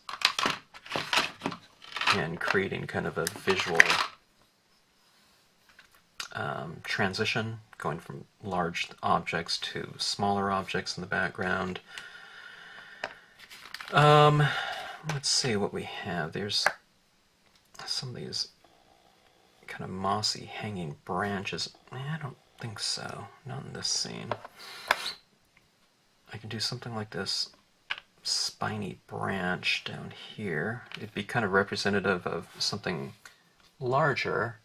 and creating kind of a visual transition, going from large objects to smaller objects in the background. Let's see what we have. There's some of these kind of mossy hanging branches. I don't think so. Not in this scene. I can do something like this spiny branch down here. It'd be kind of representative of something larger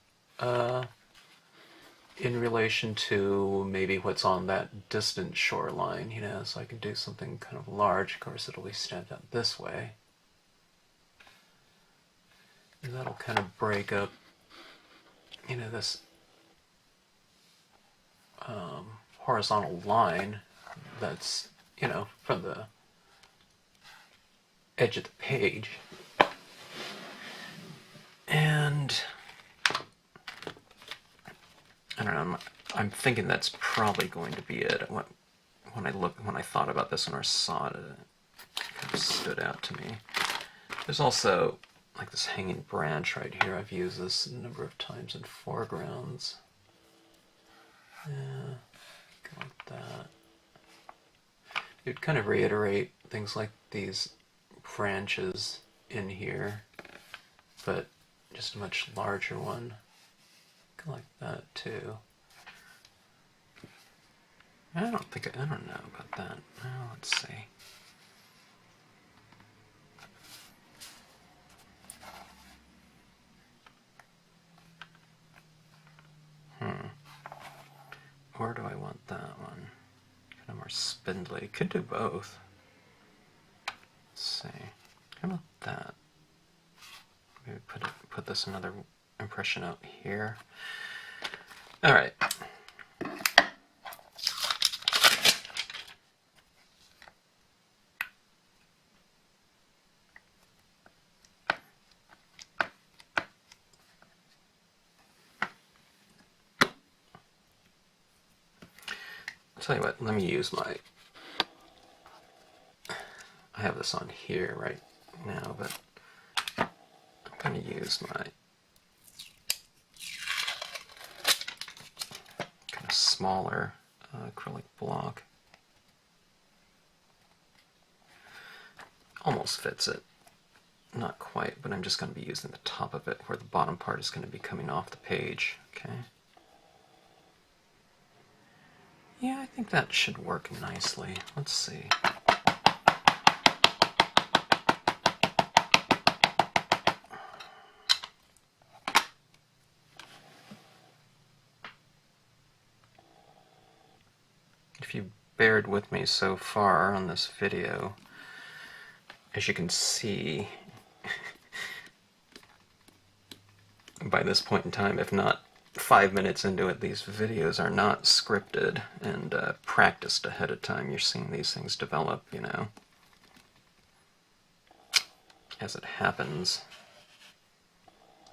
in relation to maybe what's on that distant shoreline, you know, so I can do something kind of large. Of course, it'll be stamped out this way. And that'll kind of break up, you know, this horizontal line that's, you know, from the edge of the page. And I don't know, I'm thinking that's probably going to be it. When I thought about this and I saw it, it kind of stood out to me. There's also like this hanging branch right here. I've used this a number of times in foregrounds. Yeah, go like that. You'd kind of reiterate things like these branches in here, but just a much larger one. Go like that too. I don't know about that. Well, let's see. Where do I want that one? Kind of more spindly. Could do both. Let's see. How about that? Maybe put this another impression out here. All right. Tell you what, let me use my, I have this on here right now, but I'm going to use my kind of smaller acrylic block. Almost fits it. Not quite, but I'm just going to be using the top of it where the bottom part is going to be coming off the page. Okay. Yeah, I think that should work nicely. Let's see. If you bared with me so far on this video, as you can see, by this point in time, if not 5 minutes into it, these videos are not scripted and practiced ahead of time. You're seeing these things develop, you know, as it happens.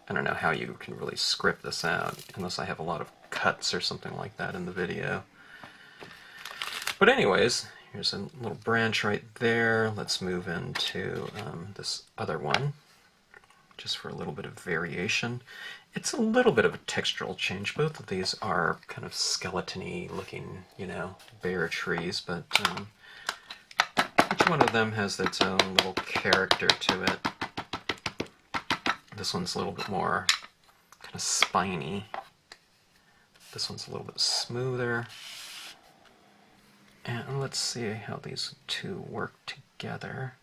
I don't know how you can really script this out, unless I have a lot of cuts or something like that in the video. But anyways, here's a little branch right there. Let's move into this other one, just for a little bit of variation. It's a little bit of a textural change. Both of these are kind of skeleton-y looking, you know, bare trees, but each one of them has its own little character to it. This one's a little bit more kind of spiny. This one's a little bit smoother. And let's see how these two work together.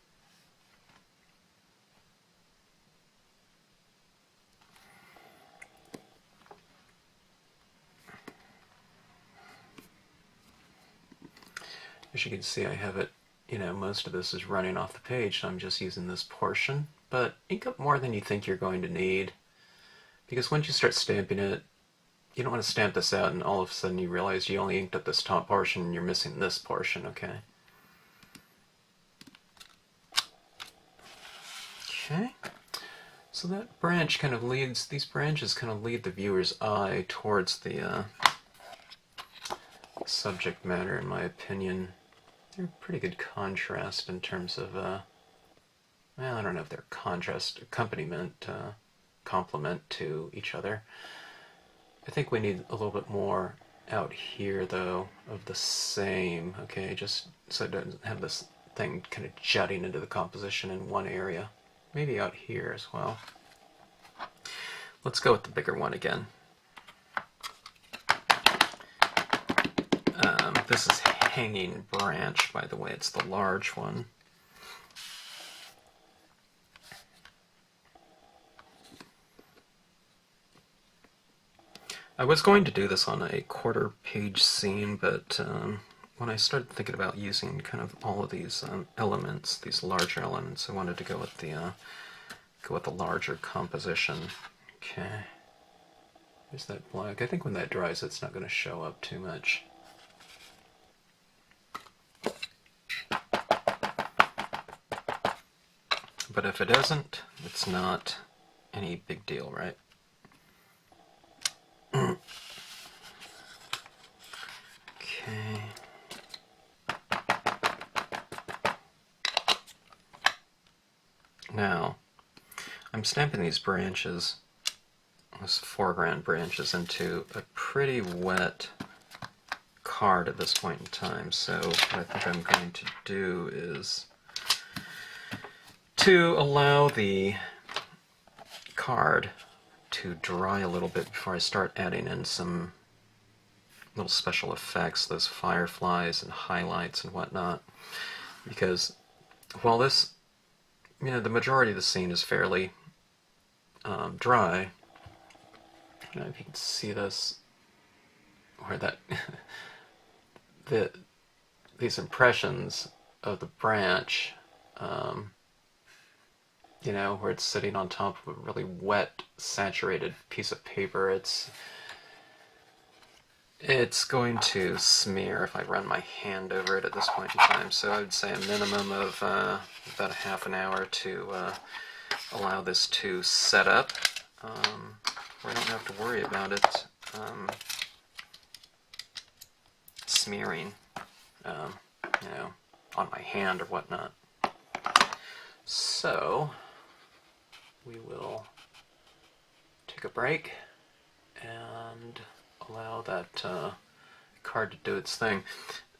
As you can see, I have it, most of this is running off the page, so I'm just using this portion. But ink up more than you think you're going to need, because once you start stamping it, you don't want to stamp this out and all of a sudden you realize you only inked up this top portion and you're missing this portion, okay? Okay, so that branch kind of leads, these branches kind of lead the viewer's eye towards the subject matter, in my opinion. They're pretty good contrast in terms of, well, I don't know if they're contrast, accompaniment, complement to each other. I think we need a little bit more out here, though, of the same, okay, just so it doesn't have this thing kind of jutting into the composition in one area. Maybe out here as well. Let's go with the bigger one again. This is Hanging Branch, by the way, it's the large one. I was going to do this on a quarter-page scene, but when I started thinking about using kind of all of these elements, these larger elements, I wanted to go with the larger composition. Okay, here's that black. I think when that dries, it's not going to show up too much. But if it doesn't, it's not any big deal, right? Okay. Now, I'm stamping these branches, these foreground branches, into a pretty wet card at this point in time. So what I think I'm going to do is to allow the card to dry a little bit before I start adding in some little special effects, those fireflies and highlights and whatnot. Because while this, the majority of the scene is fairly dry, I don't know if you can see this, where that these impressions of the branch, where it's sitting on top of a really wet, saturated piece of paper, it's going to smear if I run my hand over it at this point in time. So I would say a minimum of about a half an hour to allow this to set up, where I don't have to worry about it smearing, on my hand or whatnot. So we will take a break and allow that card to do its thing.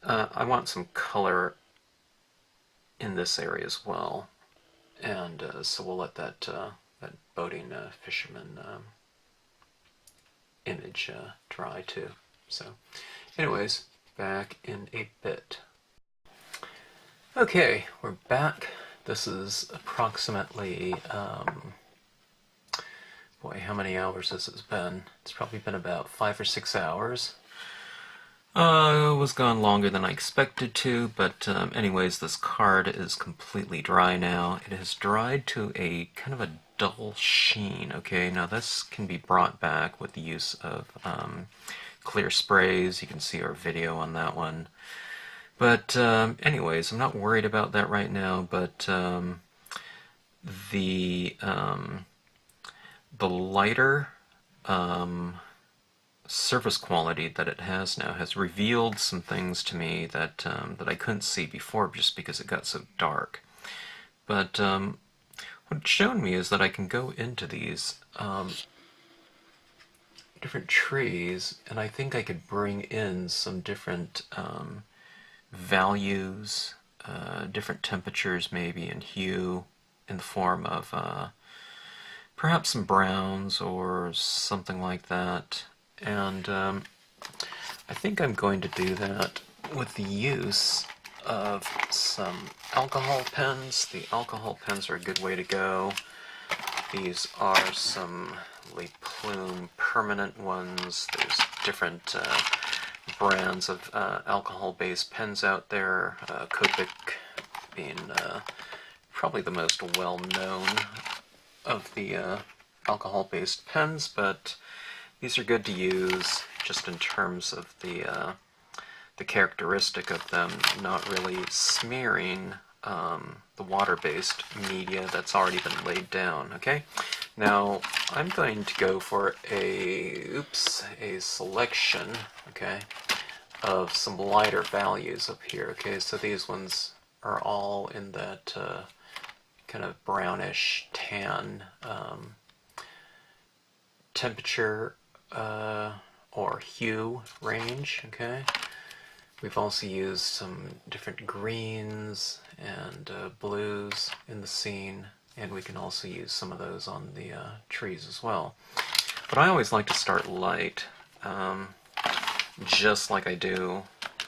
I want some color in this area as well, and so we'll let that boating fisherman image dry too. So anyways, back in a bit. Okay, we're back. This is approximately, boy, how many hours this has been? It's probably been about 5 or 6 hours. It was gone longer than I expected to, but anyways, this card is completely dry now. It has dried to a kind of a dull sheen, okay? Now this can be brought back with the use of clear sprays. You can see our video on that one. But anyways, I'm not worried about that right now, but the lighter surface quality that it has now has revealed some things to me that that I couldn't see before just because it got so dark. But what it's shown me is that I can go into these different trees, and I think I could bring in some different values, different temperatures maybe, and hue in the form of perhaps some browns or something like that. And I think I'm going to do that with the use of some alcohol pens. The alcohol pens are a good way to go. These are some Le Plume permanent ones. There's different brands of alcohol-based pens out there. Copic being probably the most well-known of the alcohol-based pens, but these are good to use just in terms of the characteristic of them not really smearing the water-based media that's already been laid down. Okay, now I'm going to go for a selection, okay, of some lighter values up here. Okay, so these ones are all in that kind of brownish tan temperature or hue range. Okay, we've also used some different greens and blues in the scene, and we can also use some of those on the trees as well. But I always like to start light, just like I do,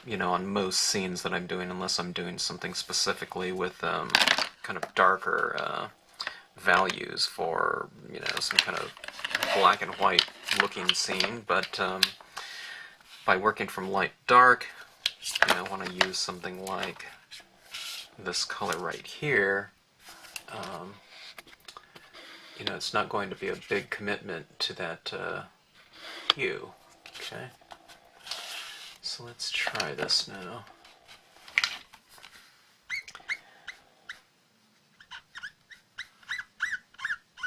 you know, on most scenes that I'm doing, unless I'm doing something specifically with kind of darker values for, you know, some kind of black and white looking scene. But by working from light to dark, you know, when I use something like this color right here, you know, it's not going to be a big commitment to that hue. Okay, so let's try this now.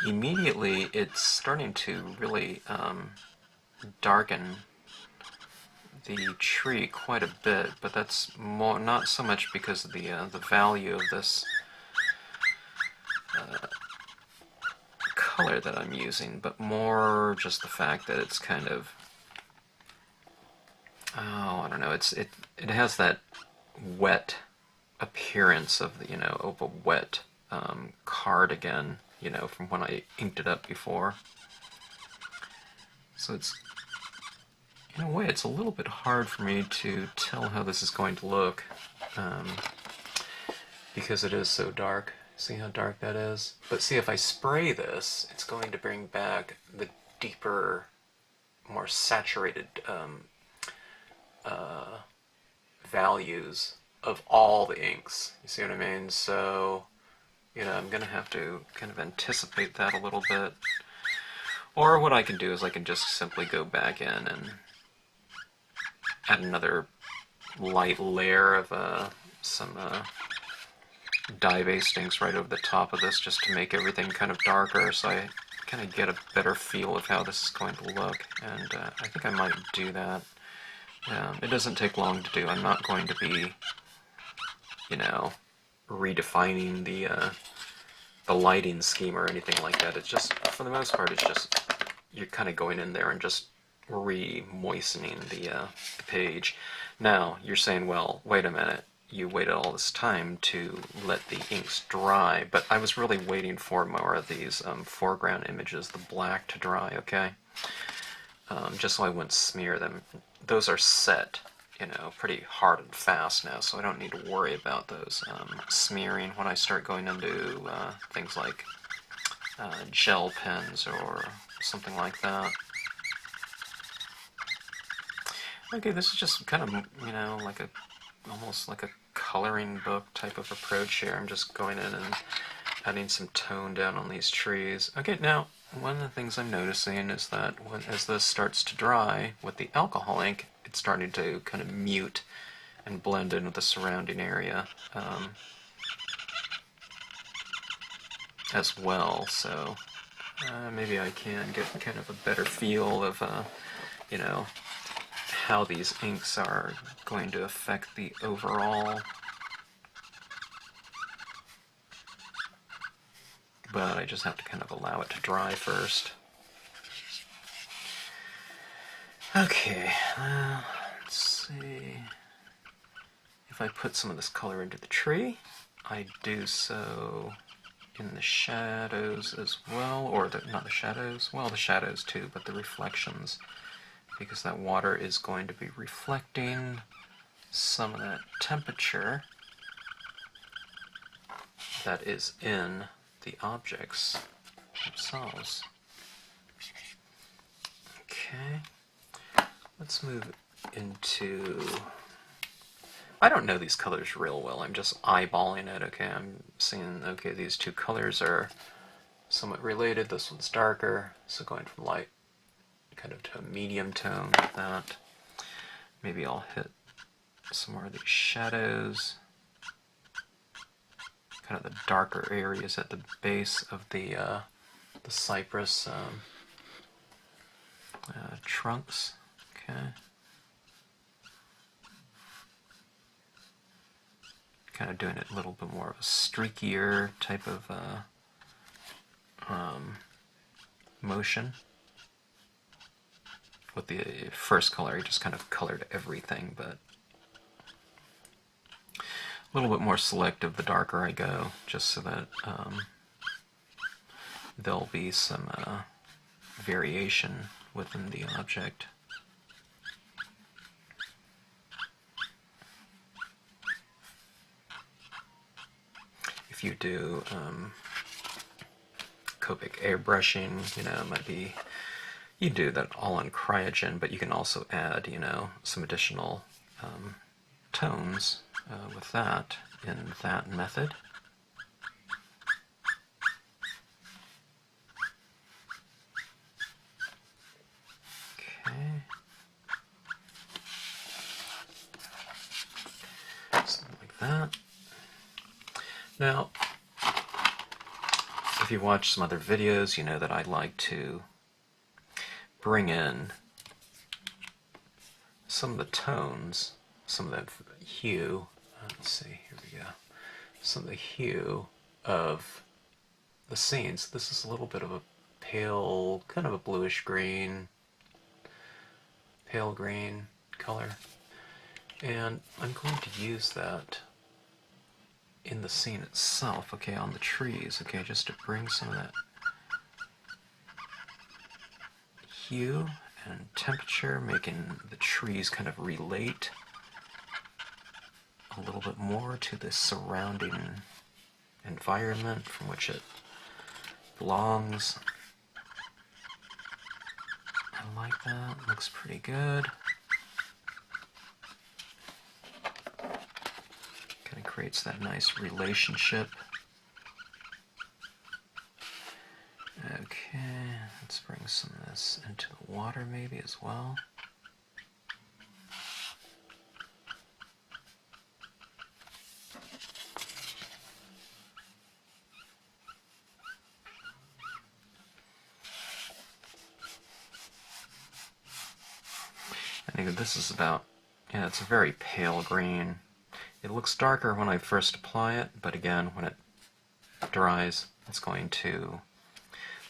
Immediately, it's starting to really darken the tree quite a bit, but that's more not so much because of the value of this color that I'm using, but more just the fact that it's kind of, oh, I don't know, it has that wet appearance of the, you know, of a wet cardigan, you know, from when I inked it up before. So it's, in a way, it's a little bit hard for me to tell how this is going to look, because it is so dark. See how dark that is? But see, if I spray this, it's going to bring back the deeper, more saturated values of all the inks. You see what I mean? So, you know, I'm going to have to kind of anticipate that a little bit. Or what I can do is I can just simply go back in and add another light layer of some dye-based inks right over the top of this, just to make everything kind of darker, so I kind of get a better feel of how this is going to look. And I think I might do that. It doesn't take long to do. I'm not going to be, you know, redefining the lighting scheme or anything like that. It's just, for the most part, it's just you're kind of going in there and just re-moistening the page. Now, you're saying, well, wait a minute, you waited all this time to let the inks dry, but I was really waiting for more of these foreground images, the black, to dry, okay? Just so I wouldn't smear them. Those are set, you know, pretty hard and fast now, so I don't need to worry about those smearing when I start going into things like gel pens or something like that. Okay, this is just kind of, you know, like almost like a coloring book type of approach here. I'm just going in and adding some tone down on these trees. Okay, now, one of the things I'm noticing is that as this starts to dry with the alcohol ink, it's starting to kind of mute and blend in with the surrounding area as well. So maybe I can get kind of a better feel of, you know, how these inks are going to affect the overall. But I just have to kind of allow it to dry first. Okay, let's see. If I put some of this color into the tree, I do so in the shadows as well, or not the shadows, well, the shadows too, but the reflections, because that water is going to be reflecting some of that temperature that is in the objects themselves. Okay, let's move into... I don't know these colors real well, I'm just eyeballing it, okay? I'm seeing, okay, these two colors are somewhat related. This one's darker, so going from light kind of to a medium tone with that. Maybe I'll hit some more of these shadows, kind of the darker areas at the base of the cypress trunks. Okay. Kind of doing it a little bit more of a streakier type of motion. With the first color, I just kind of colored everything, but a little bit more selective the darker I go, just so that there'll be some variation within the object. If you do Copic airbrushing, you know, it might be, you do that all on cryogen, but you can also add, you know, some additional tones with that in that method. Okay. Something like that. Now, if you watch some other videos, you know that I like to bring in some of the tones, some of the hue, let's see, here we go, some of the hue of the scenes. This is a little bit of a pale, kind of a bluish green, pale green color, and I'm going to use that in the scene itself, okay, on the trees, okay, just to bring some of that hue and temperature, making the trees kind of relate a little bit more to the surrounding environment from which it belongs. I like that, looks pretty good. Kind of creates that nice relationship. Okay, let's bring some of this into the water maybe as well. I think this is about, yeah, it's a very pale green. It looks darker when I first apply it, but again, when it dries, it's going to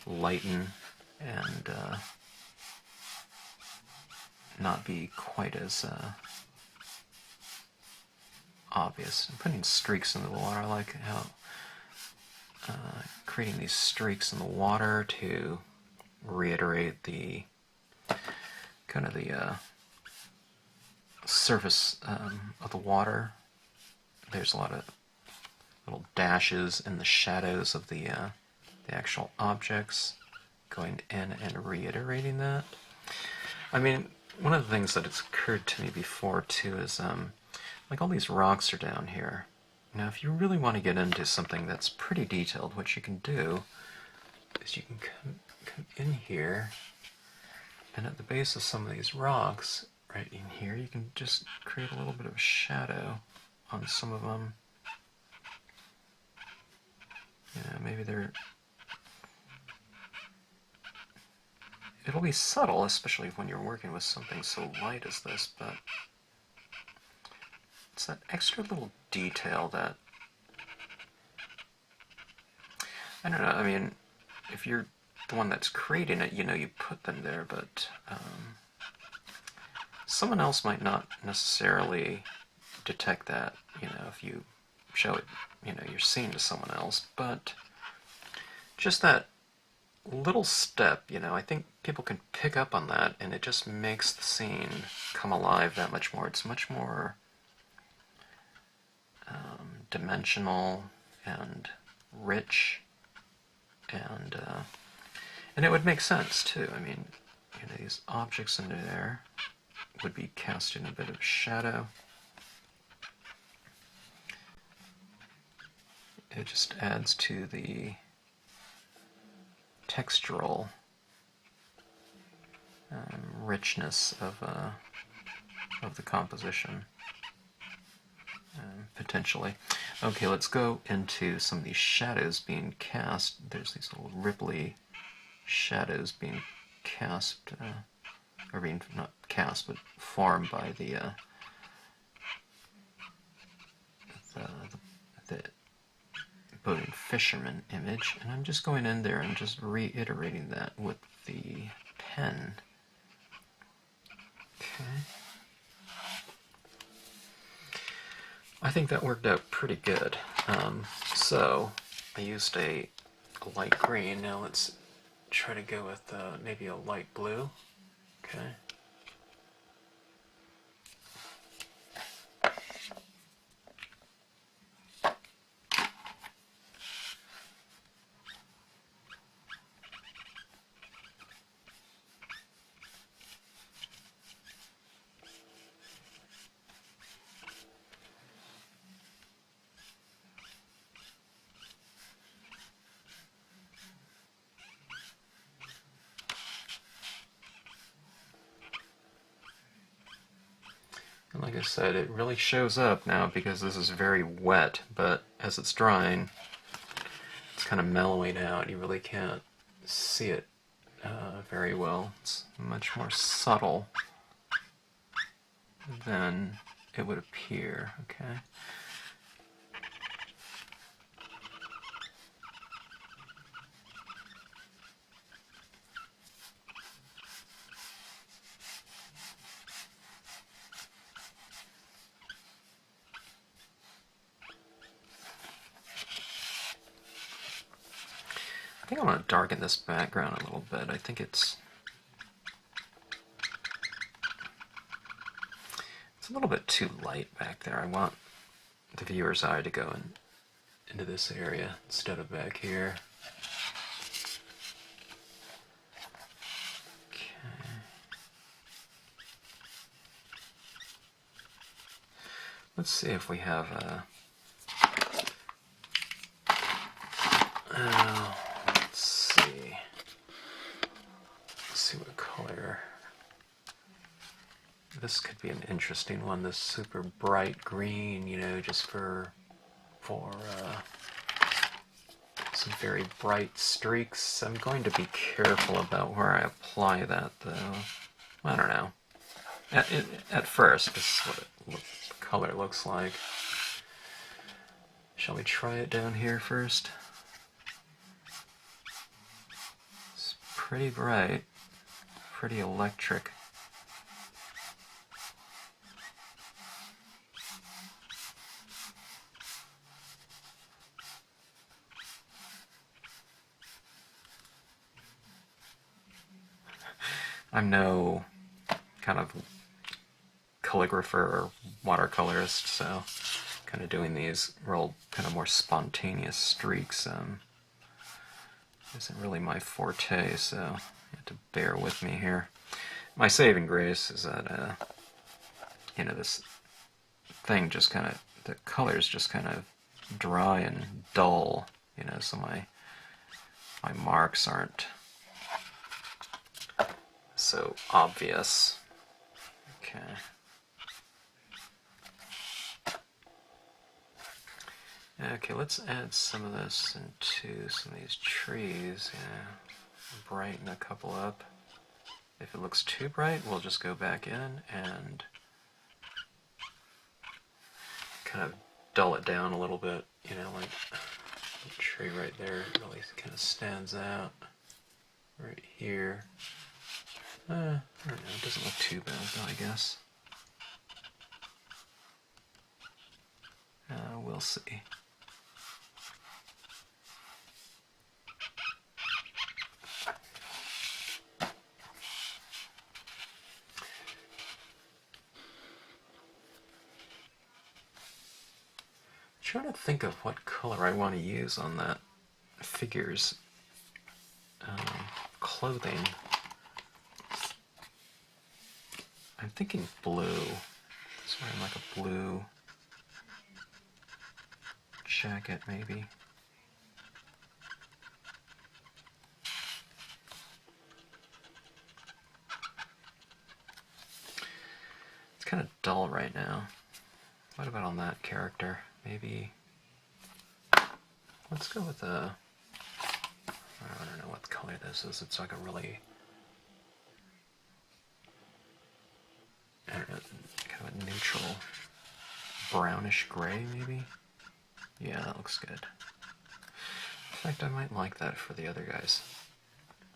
lighten and not be quite as obvious. I'm putting streaks in the water. I like how creating these streaks in the water to reiterate the kind of the surface of the water. There's a lot of little dashes in the shadows of the actual objects, going in and reiterating that. I mean, one of the things that has occurred to me before too is like all these rocks are down here. Now if you really want to get into something that's pretty detailed, what you can do is you can come in here, and at the base of some of these rocks right in here, you can just create a little bit of a shadow on some of them. Yeah, maybe they're... It'll be subtle, especially when you're working with something so light as this, but it's that extra little detail that... I don't know, I mean, if you're the one that's creating it, you know you put them there, but someone else might not necessarily detect that, you know, if you show it, you know, your scene to someone else, but just that little step, I think people can pick up on that, and it just makes the scene come alive that much more. It's much more dimensional and rich, and it would make sense too. I mean, these objects under there would be casting a bit of shadow. It just adds to the textural richness of the composition, potentially. Okay, let's go into some of these shadows being cast. There's these little ripply shadows being cast, or being not cast, but formed by the boating fisherman image, and I'm just going in there and just reiterating that with the pen. Okay. I think that worked out pretty good. So I used a light green. Now let's try to go with maybe a light blue. Okay. And like I said, it really shows up now because this is very wet, but as it's drying, it's kind of mellowing out. You really can't see it very well. It's much more subtle than it would appear, okay? I think I want to darken this background a little bit. I think it's a little bit too light back there. I want the viewer's eye to go into this area instead of back here. Okay. Let's see if we have a... let's see what color. This could be an interesting one, this super bright green, just for some very bright streaks. I'm going to be careful about where I apply that, though. I don't know. At first, this is what the color looks like. Shall we try it down here first? It's pretty bright, pretty electric. I'm no kind of calligrapher or watercolorist, so kind of doing these real kind of more spontaneous streaks isn't really my forte, so you have to bear with me here. My saving grace is that this thing just kind of, the colors just kind of dry and dull, so my marks aren't so obvious. Okay. Okay, let's add some of this into some of these trees. Brighten a couple up. If it looks too bright, we'll just go back in and kind of dull it down a little bit. Like the tree right there really kind of stands out. Right here. I don't know, it doesn't look too bad though, I guess. We'll see. trying to think of what color I want to use on that figure's clothing. I'm thinking blue. It's wearing like a blue jacket, maybe. It's kind of dull right now. What about on that character? Maybe. Let's go with a. I don't know what color this is. It's like a really. I don't know, kind of a neutral brownish gray, maybe? Yeah, that looks good. In fact, I might like that for the other guy's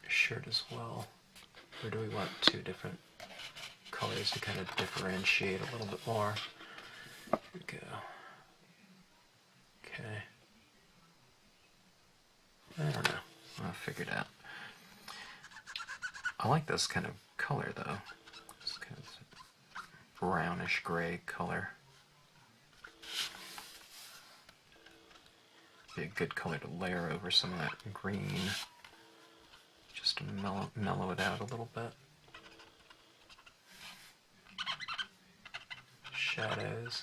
shirt as well. Or do we want two different colors to kind of differentiate a little bit more? Here we go. Okay. I don't know. I'll figure it out. I like this kind of color, though. It's kind of brownish gray color. Be a good color to layer over some of that green, just to mellow it out a little bit. Shadows.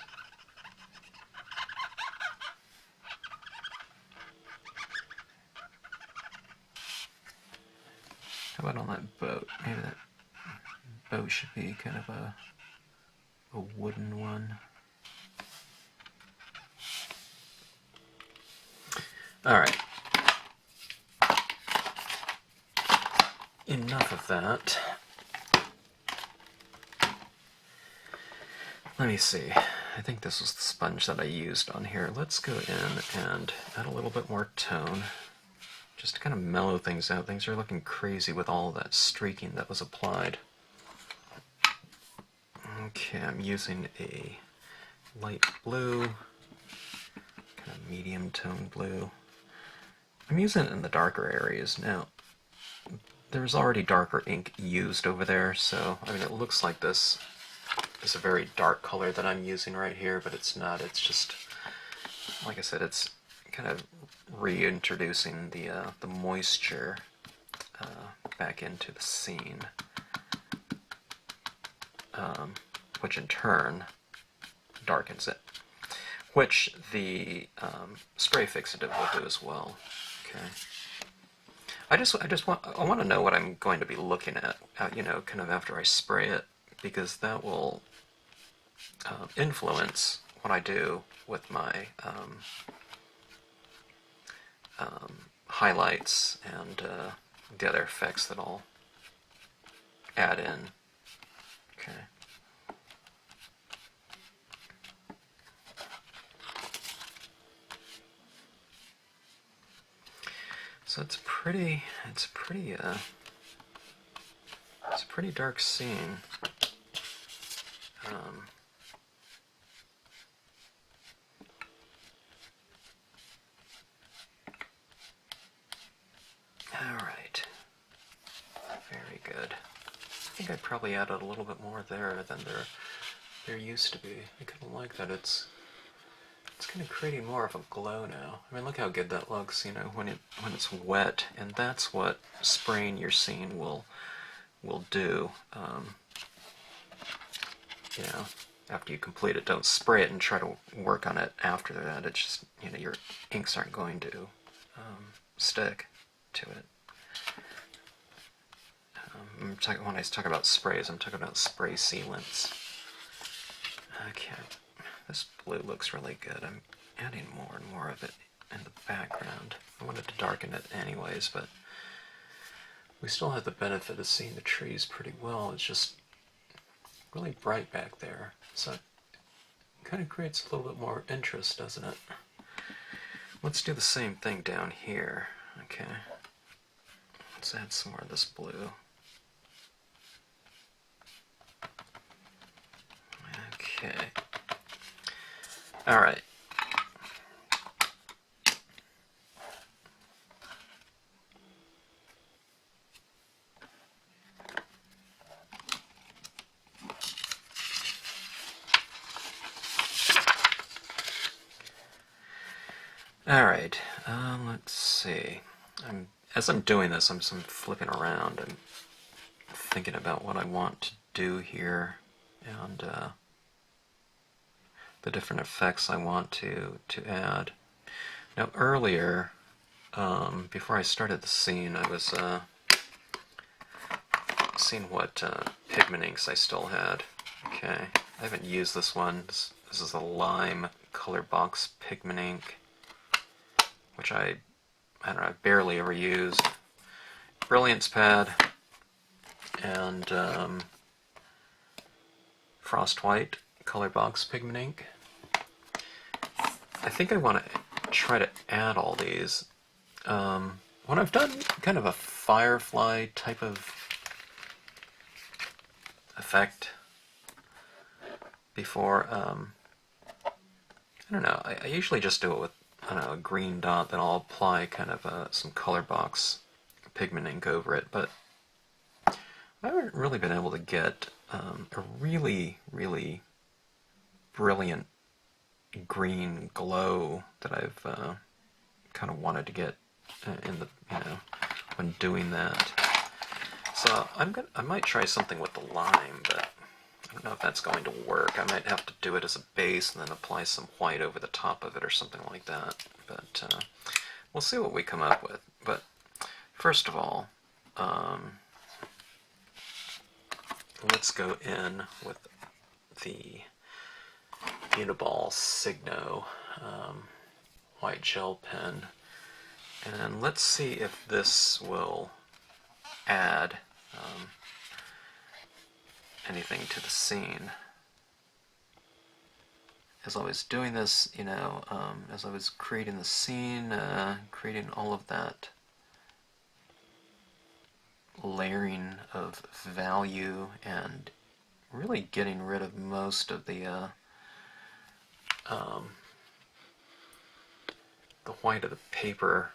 How about on that boat? Maybe that boat should be kind of a wooden one. Alright. Enough of that. Let me see. I think this was the sponge that I used on here. Let's go in and add a little bit more tone, just to kind of mellow things out. Things are looking crazy with all that streaking that was applied. Okay, I'm using a light blue, kind of medium tone blue. I'm using it in the darker areas. Now, there's already darker ink used over there, so, I mean, it looks like this is a very dark color that I'm using right here, but it's not. It's just, like I said, it's kind of reintroducing the moisture back into the scene, which in turn darkens it, which the spray fixative will do as well. Okay. I want to know what I'm going to be looking at, you know, kind of after I spray it, because that will influence what I do with my highlights and the other effects that I'll add in. Okay. So it's a pretty dark scene. Alright. Very good. I think I probably added a little bit more there than there used to be. I kind of like that it's kind of creating more of a glow now. I mean, look how good that looks, you know, when it's wet, and that's what spraying your scene will do. You know, after you complete it, don't spray it and try to work on it after that. It's just, you know, your inks aren't going to stick to it. When I talk about sprays, I'm talking about spray sealants. Okay, this blue looks really good. I'm adding more and more of it in the background. I wanted to darken it anyways, but we still have the benefit of seeing the trees pretty well. It's just really bright back there, so it kind of creates a little bit more interest, doesn't it? Let's do the same thing down here. Okay, let's add some more of this blue. Okay. All right. Alright, let's see. As I'm doing this, I'm flipping around and thinking about what I want to do here and the different effects I want to add. Now earlier, before I started the scene, I was seeing what pigment inks I still had. Okay, I haven't used this one. This is a lime color box pigment ink, which I don't know, I barely ever used. Brilliance pad and Frost White color box pigment ink. I think I want to try to add all these. When I've done kind of a Firefly type of effect before, I don't know, I usually just do it with, I don't know, a green dot, then I'll apply kind of some color box pigment ink over it, but I haven't really been able to get a really, really brilliant green glow that I've kind of wanted to get in the, when doing that. So I might try something with the lime, but I don't know if that's going to work. I might have to do it as a base and then apply some white over the top of it or something like that. But we'll see what we come up with. But first of all, let's go in with the Uniball Signo white gel pen, and let's see if this will add anything to the scene. As I was doing this, as I was creating the scene, creating all of that layering of value and really getting rid of most of the white of the paper.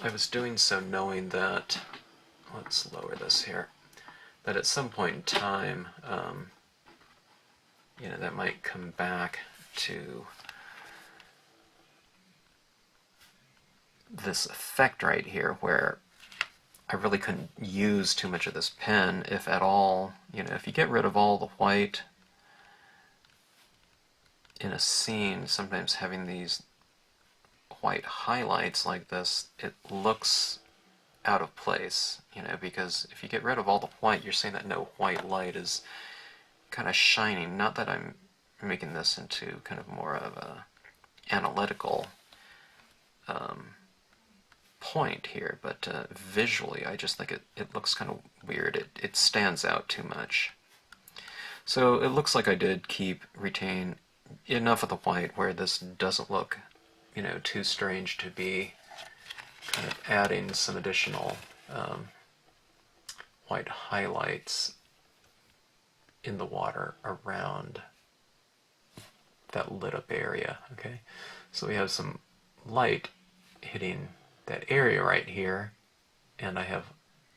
I was doing so knowing that, let's lower this here, that at some point in time, that might come back to this effect right here where I really couldn't use too much of this pen, if at all. If you get rid of all the white in a scene, sometimes having these white highlights like this, it looks out of place, because if you get rid of all the white, you're saying that no white light is kind of shining. Not that I'm making this into kind of more of a analytical point here, but visually I just think it looks kind of weird. It stands out too much. So it looks like I did retain enough of the white where this doesn't look, too strange to be kind of adding some additional white highlights in the water around that lit up area. Okay, so we have some light hitting that area right here, and I have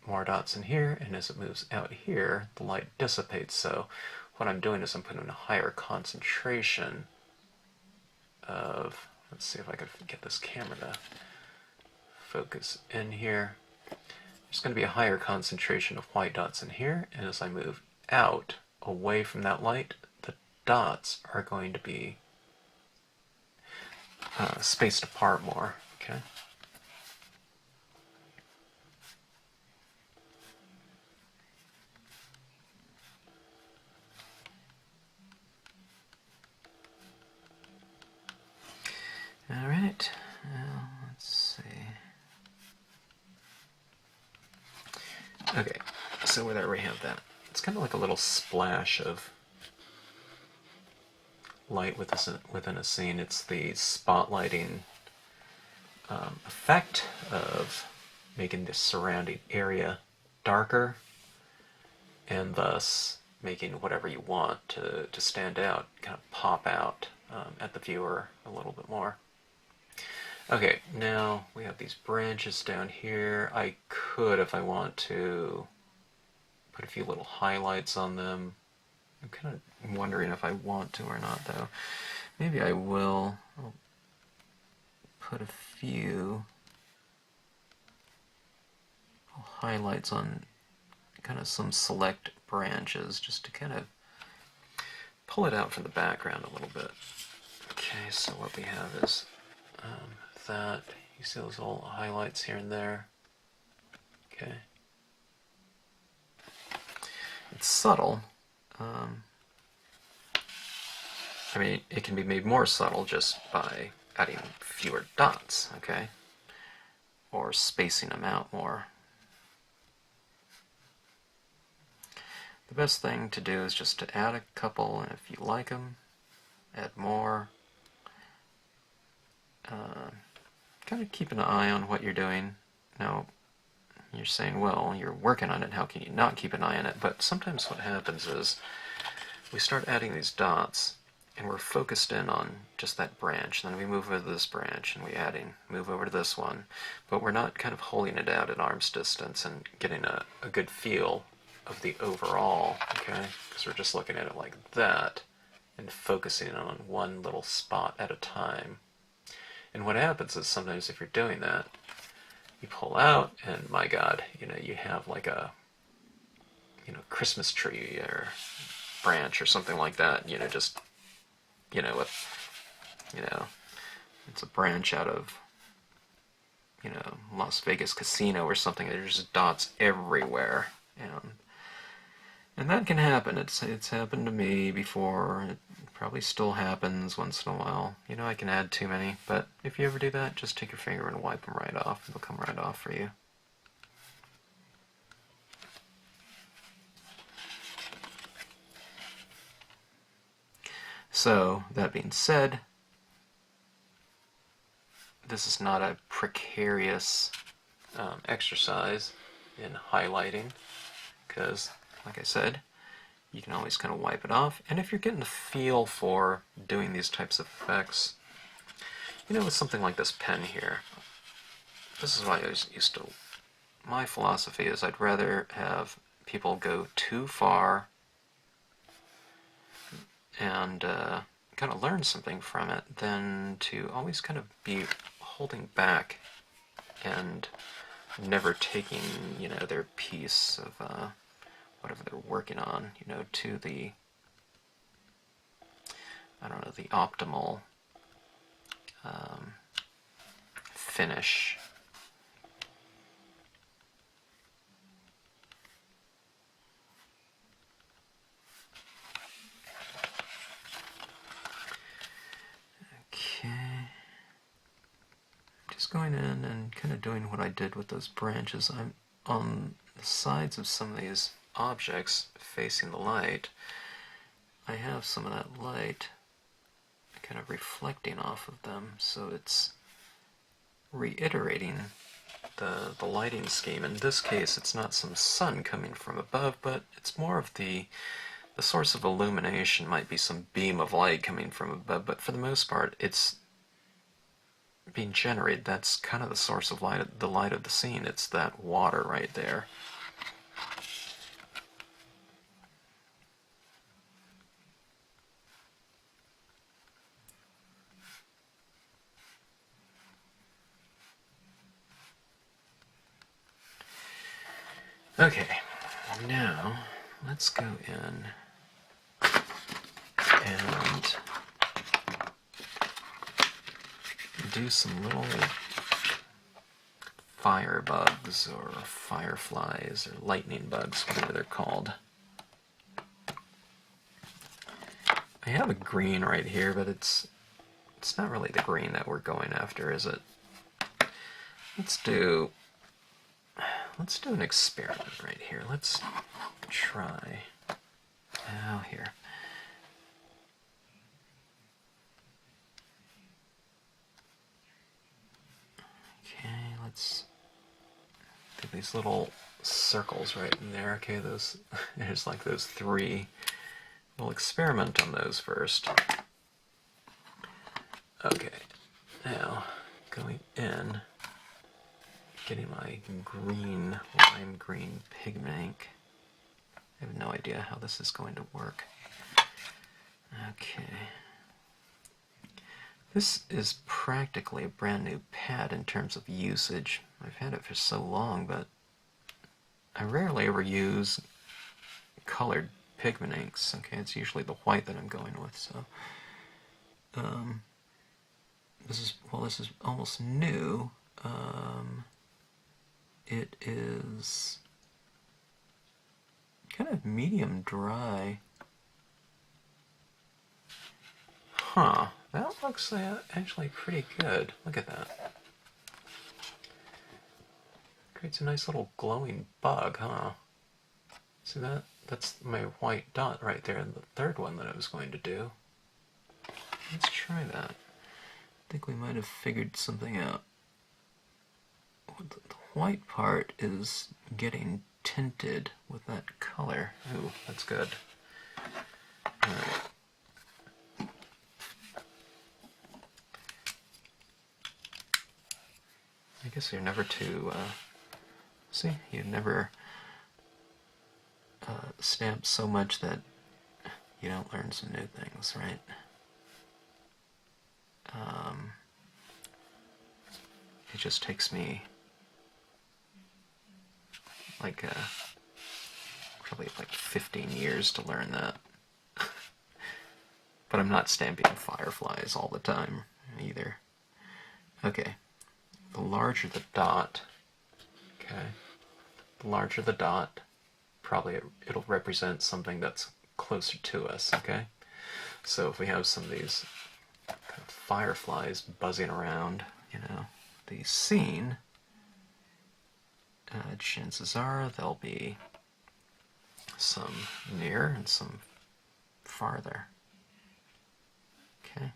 more dots in here, and as it moves out here, the light dissipates. So what I'm doing is I'm putting a higher concentration of, let's see if I can get this camera to focus in here. There's going to be a higher concentration of white dots in here, and as I move out away from that light, the dots are going to be spaced apart more. Okay. All right. Now let's see. Okay, so we already have that. It's kind of like a little splash of light within a scene. It's the spotlighting effect of making the surrounding area darker, and thus making whatever you want to stand out, kind of pop out at the viewer a little bit more. Okay, now we have these branches down here. I could, if I want to, put a few little highlights on them. I'm kind of wondering if I want to or not, though. Maybe I will. I'll put a few highlights on kind of some select branches just to kind of pull it out from the background a little bit. Okay, so what we have is that. You see those little highlights here and there? Okay. It's subtle. I mean, it can be made more subtle just by adding fewer dots, okay? Or spacing them out more. The best thing to do is just to add a couple, and if you like them, add more. Kind of keep an eye on what you're doing. Now, you're saying, well, you're working on it, how can you not keep an eye on it? But sometimes what happens is we start adding these dots, and we're focused in on just that branch. And then we move over to this branch, and we move over to this one. But we're not kind of holding it out at arm's distance and getting a good feel of the overall, okay? Because we're just looking at it like that and focusing on one little spot at a time. And what happens is sometimes if you're doing that, you pull out, and my God, you have like a, Christmas tree or branch or something like that, just, it's a branch out of, Las Vegas casino or something. There's just dots everywhere, and that can happen. It's happened to me before. It probably still happens once in a while. I can add too many, but if you ever do that, just take your finger and wipe them right off. They'll come right off for you. So, that being said, this is not a precarious exercise in highlighting, because, like I said, you can always kind of wipe it off. And if you're getting the feel for doing these types of effects, with something like this pen here, this is what I always used to... My philosophy is I'd rather have people go too far and kind of learn something from it than to always kind of be holding back and never taking, their piece of whatever they're working on, to the, I don't know, the optimal finish. Okay. Just going in and kind of doing what I did with those branches. I'm on the sides of some of these objects facing the light. I have some of that light kind of reflecting off of them, so it's reiterating the lighting scheme. In this case, it's not some sun coming from above, but it's more of the source of illumination might be some beam of light coming from above, but for the most part, it's being generated. That's kind of the source of light, the light of the scene. It's that water right there. Okay, now let's go in and do some little firebugs or fireflies or lightning bugs, whatever they're called. I have a green right here, but it's not really the green that we're going after, is it? Let's do an experiment right here. Let's try. Oh, here. Okay, let's do these little circles right in there. Okay, there's like those three. We'll experiment on those first. Okay, now going in, getting my green, lime green pigment ink. I have no idea how this is going to work. Okay. This is practically a brand new pad in terms of usage. I've had it for so long, but I rarely ever use colored pigment inks. Okay, it's usually the white that I'm going with, so this is almost new. It is kind of medium dry. Huh, that looks actually pretty good. Look at that. Creates a nice little glowing bug, huh? See that? That's my white dot right there in the third one that I was going to do. Let's try that. I think we might have figured something out. The white part is getting tinted with that color. Ooh, that's good. Alright. I guess you're never too, you never stamp so much that you don't learn some new things, right? It just takes me like probably like 15 years to learn that. But I'm not stamping fireflies all the time either. Okay, the larger the dot, okay, the larger the dot, probably it'll represent something that's closer to us, okay? So if we have some of these kind of fireflies buzzing around, you know, the scene, chances are there'll be some near and some farther. Okay.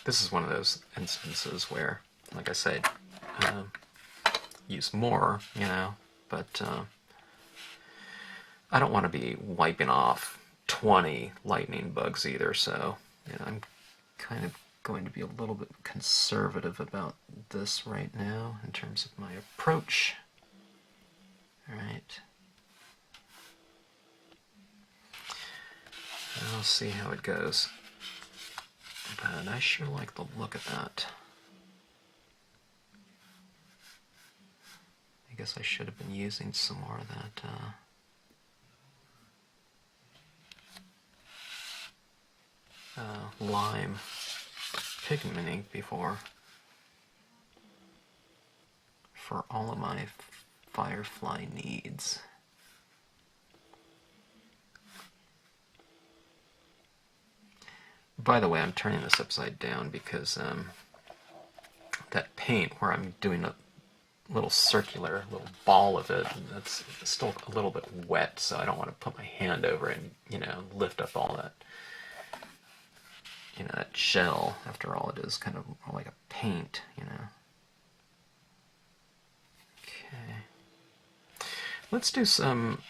This is one of those instances where, like I said, use more, you know, but I don't want to be wiping off 20 lightning bugs either, so you know, I'm kind of going to be a little bit conservative about this right now in terms of my approach. Alright. I'll see how it goes. But I sure like the look of that. I guess I should have been using some more of that lime pigment ink before for all of my firefly needs. By the way, I'm turning this upside down because that paint where I'm doing a little circular little ball of it, that's still a little bit wet, so I don't want to put my hand over it and, you know, lift up all that, you know, that gel. After all, it is kind of more like a paint, you know. Okay. Let's do some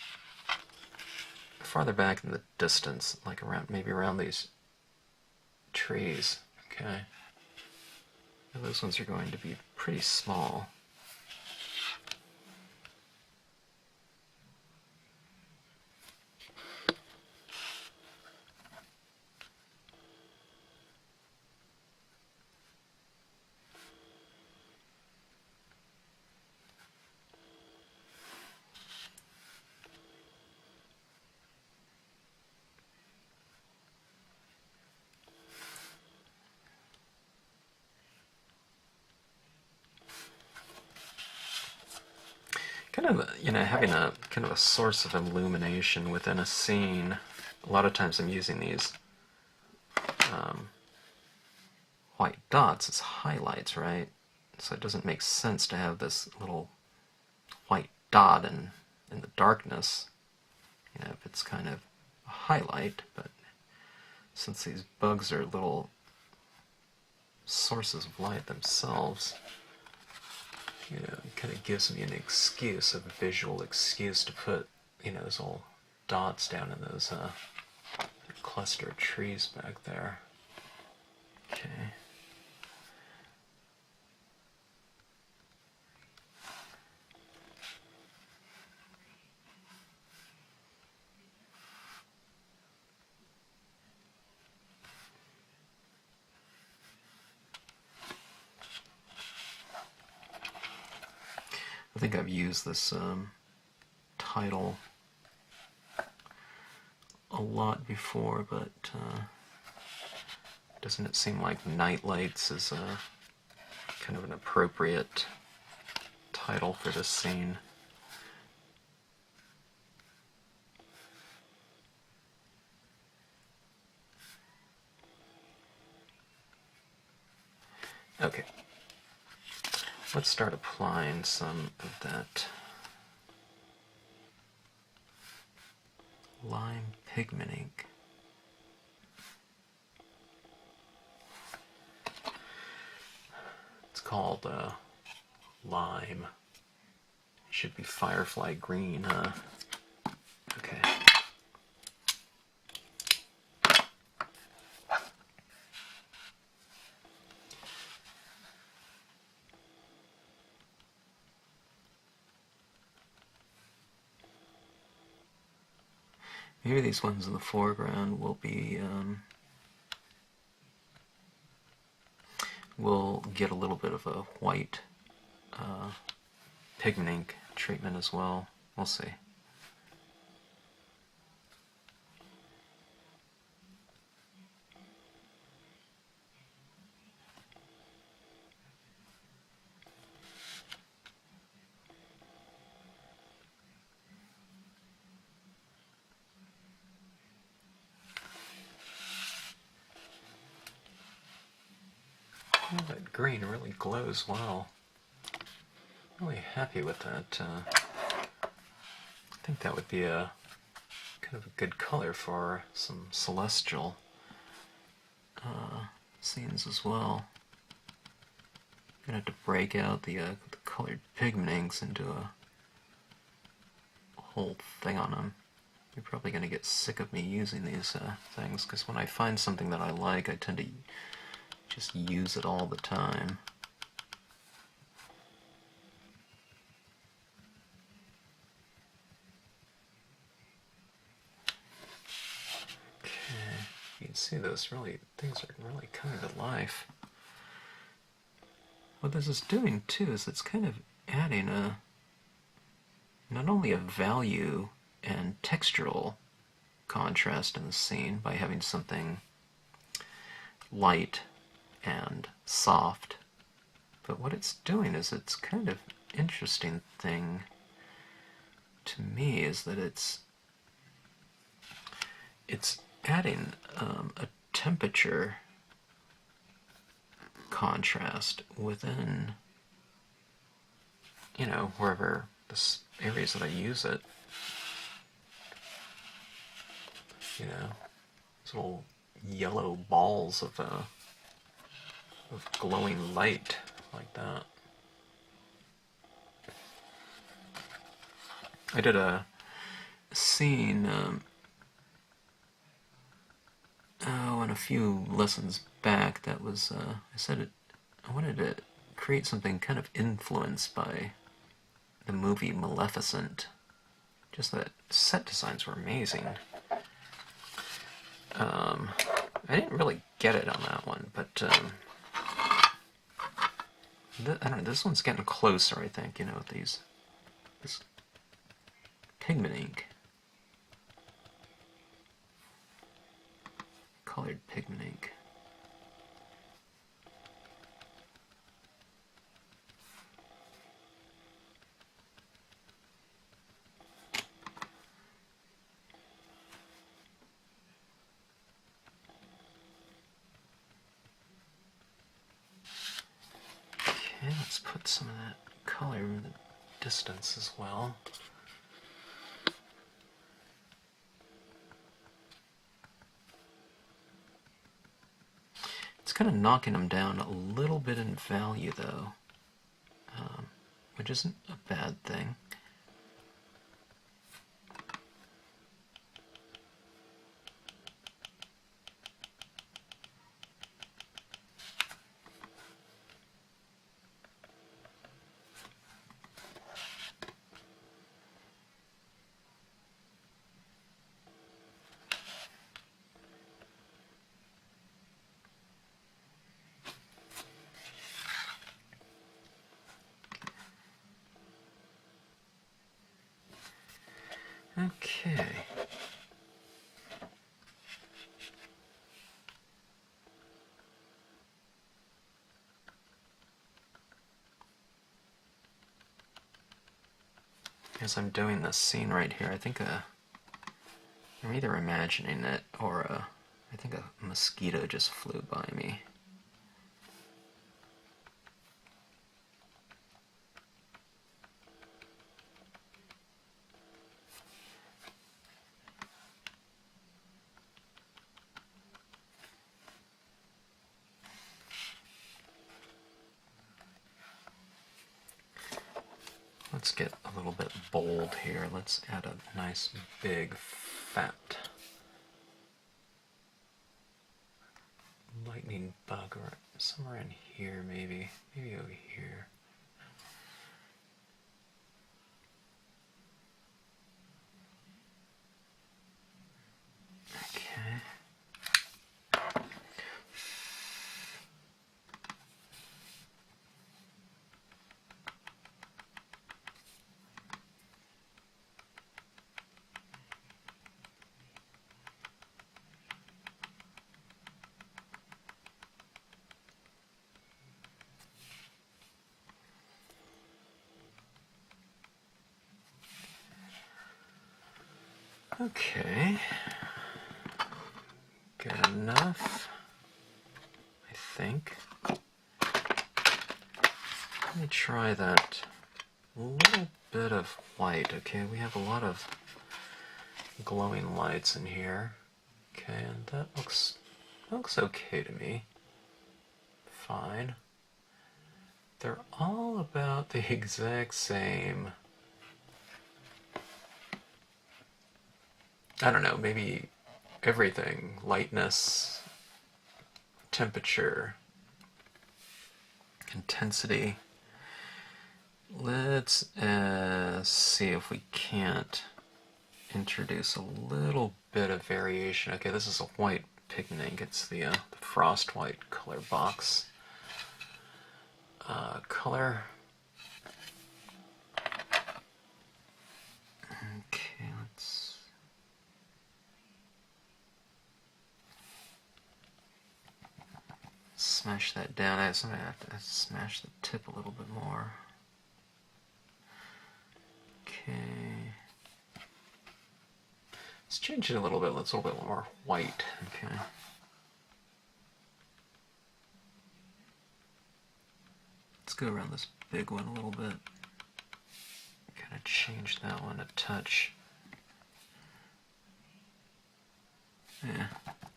farther back in the distance, like around, maybe around these trees. Okay. Now those ones are going to be pretty small. Kind of, you know, having a kind of a source of illumination within a scene. A lot of times I'm using these white dots as highlights, right? So it doesn't make sense to have this little white dot in the darkness, you know, if it's kind of a highlight. But since these bugs are little sources of light themselves, you know, it kind of gives me an excuse, a visual excuse to put, you know, those little dots down in those cluster of trees back there. Okay. think I've used this title a lot before, but doesn't it seem like Night Lights is kind of an appropriate title for this scene? Okay, let's start applying some of that lime pigment ink. It's called lime. It should be Firefly green, huh? Okay. Maybe these ones in the foreground will be, will get a little bit of a white pigment ink treatment as well. We'll see. Oh, that green really glows well. Really happy with that. I think that would be a kind of a good color for some celestial scenes as well. I'm gonna have to break out the colored pigment inks into a whole thing on them. You're probably gonna get sick of me using these things, because when I find something that I like, I tend to just use it all the time. Okay, you can see those things are really coming to life. What this is doing too is it's kind of adding not only a value and textural contrast in the scene by having something light and soft, but what it's doing is it's kind of interesting thing to me is that it's adding a temperature contrast within, you know, wherever the areas that I use it. You know, these little yellow balls of glowing light like that. I did a scene in a few lessons back that was I said I wanted to create something kind of influenced by the movie Maleficent. Just that set designs were amazing. I didn't really get it on that one, but I don't know, this one's getting closer, I think, you know, with this pigment ink. Colored pigment ink. Okay, let's put some of that color in the distance as well. It's kind of knocking them down a little bit in value, though, which isn't a bad thing. Okay. As I'm doing this scene right here, I think I'm either imagining it or I think a mosquito just flew by me. Let's get a little bit bold here. Let's add a nice big fat lightning bug or somewhere in here, maybe over here. Okay. Okay, good enough, I think. Let me try that little bit of white. Okay, we have a lot of glowing lights in here. Okay, and that looks okay to me. Fine. They're all about the exact same. I don't know, maybe everything, lightness, temperature, intensity. Let's see if we can't introduce a little bit of variation. Okay, this is a white pigment. It's the frost white color box. Color. Okay, let's smash that down. I have to smash the tip a little bit more. Okay. Let's change it a little bit. Let's a little bit more white. Okay. Let's go around this big one a little bit. Kind of change that one a touch. Yeah,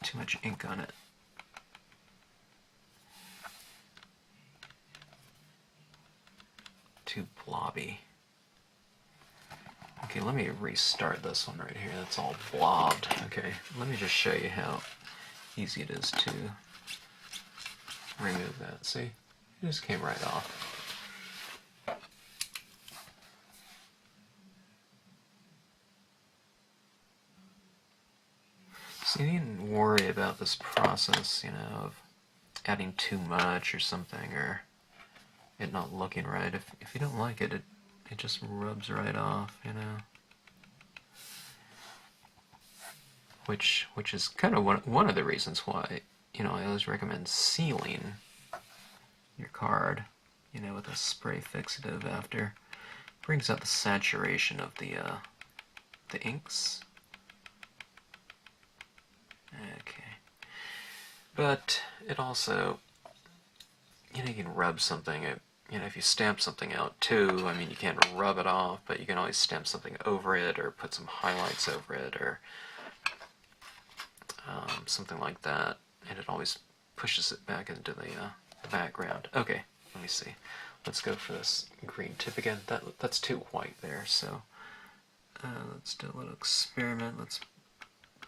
too much ink on it. Too blobby. Okay, let me restart this one right here. That's all blobbed. Okay, let me just show you how easy it is to remove that. See? It just came right off. So you needn't worry about this process, you know, of adding too much or something, or it not looking right. If you don't like it, it just rubs right off, you know. Which is kind of one of the reasons why, you know, I always recommend sealing your card, you know, with a spray fixative after. Brings out the saturation of the inks. Okay. But it also, you know, you can rub something, you know, if you stamp something out too, I mean, you can't rub it off, but you can always stamp something over it or put some highlights over it or something like that, and it always pushes it back into the background. Okay, let me see. Let's go for this green tip again. That's too white there, so let's do a little experiment. Let's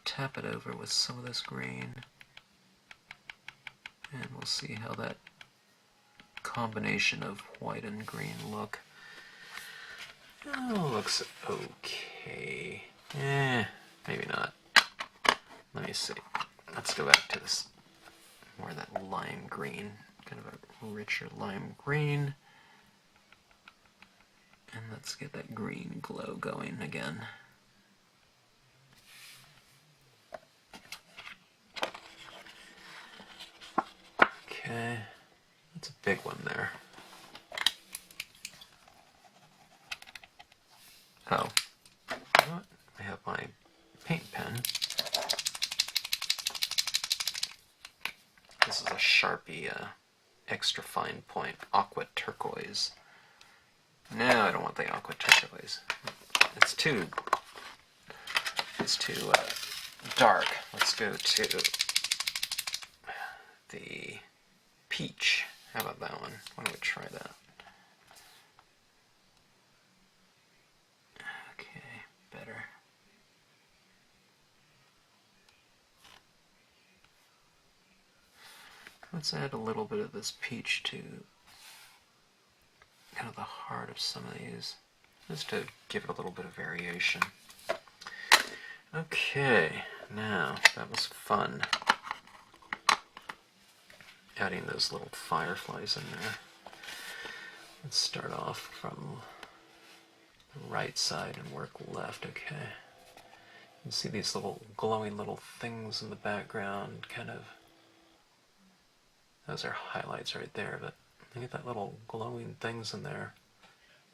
tap it over with some of this green, and we'll see how that combination of white and green look. Oh, looks okay. Maybe not. Let me see. Let's go back to this, more of that lime green, kind of a richer lime green. And let's get that green glow going again. That's a big one there. Oh, you know what? I have my paint pen. This is a Sharpie extra fine point aqua turquoise. No, I don't want the aqua turquoise. It's too dark. Let's go to the peach. How about that one? Why don't we try that? Okay, better. Let's add a little bit of this peach to kind of the heart of some of these, just to give it a little bit of variation. Okay, now that was fun. Adding those little fireflies in there. Let's start off from the right side and work left, okay. You can see these little glowing little things in the background, kind of. Those are highlights right there, but look at that little glowing things in there.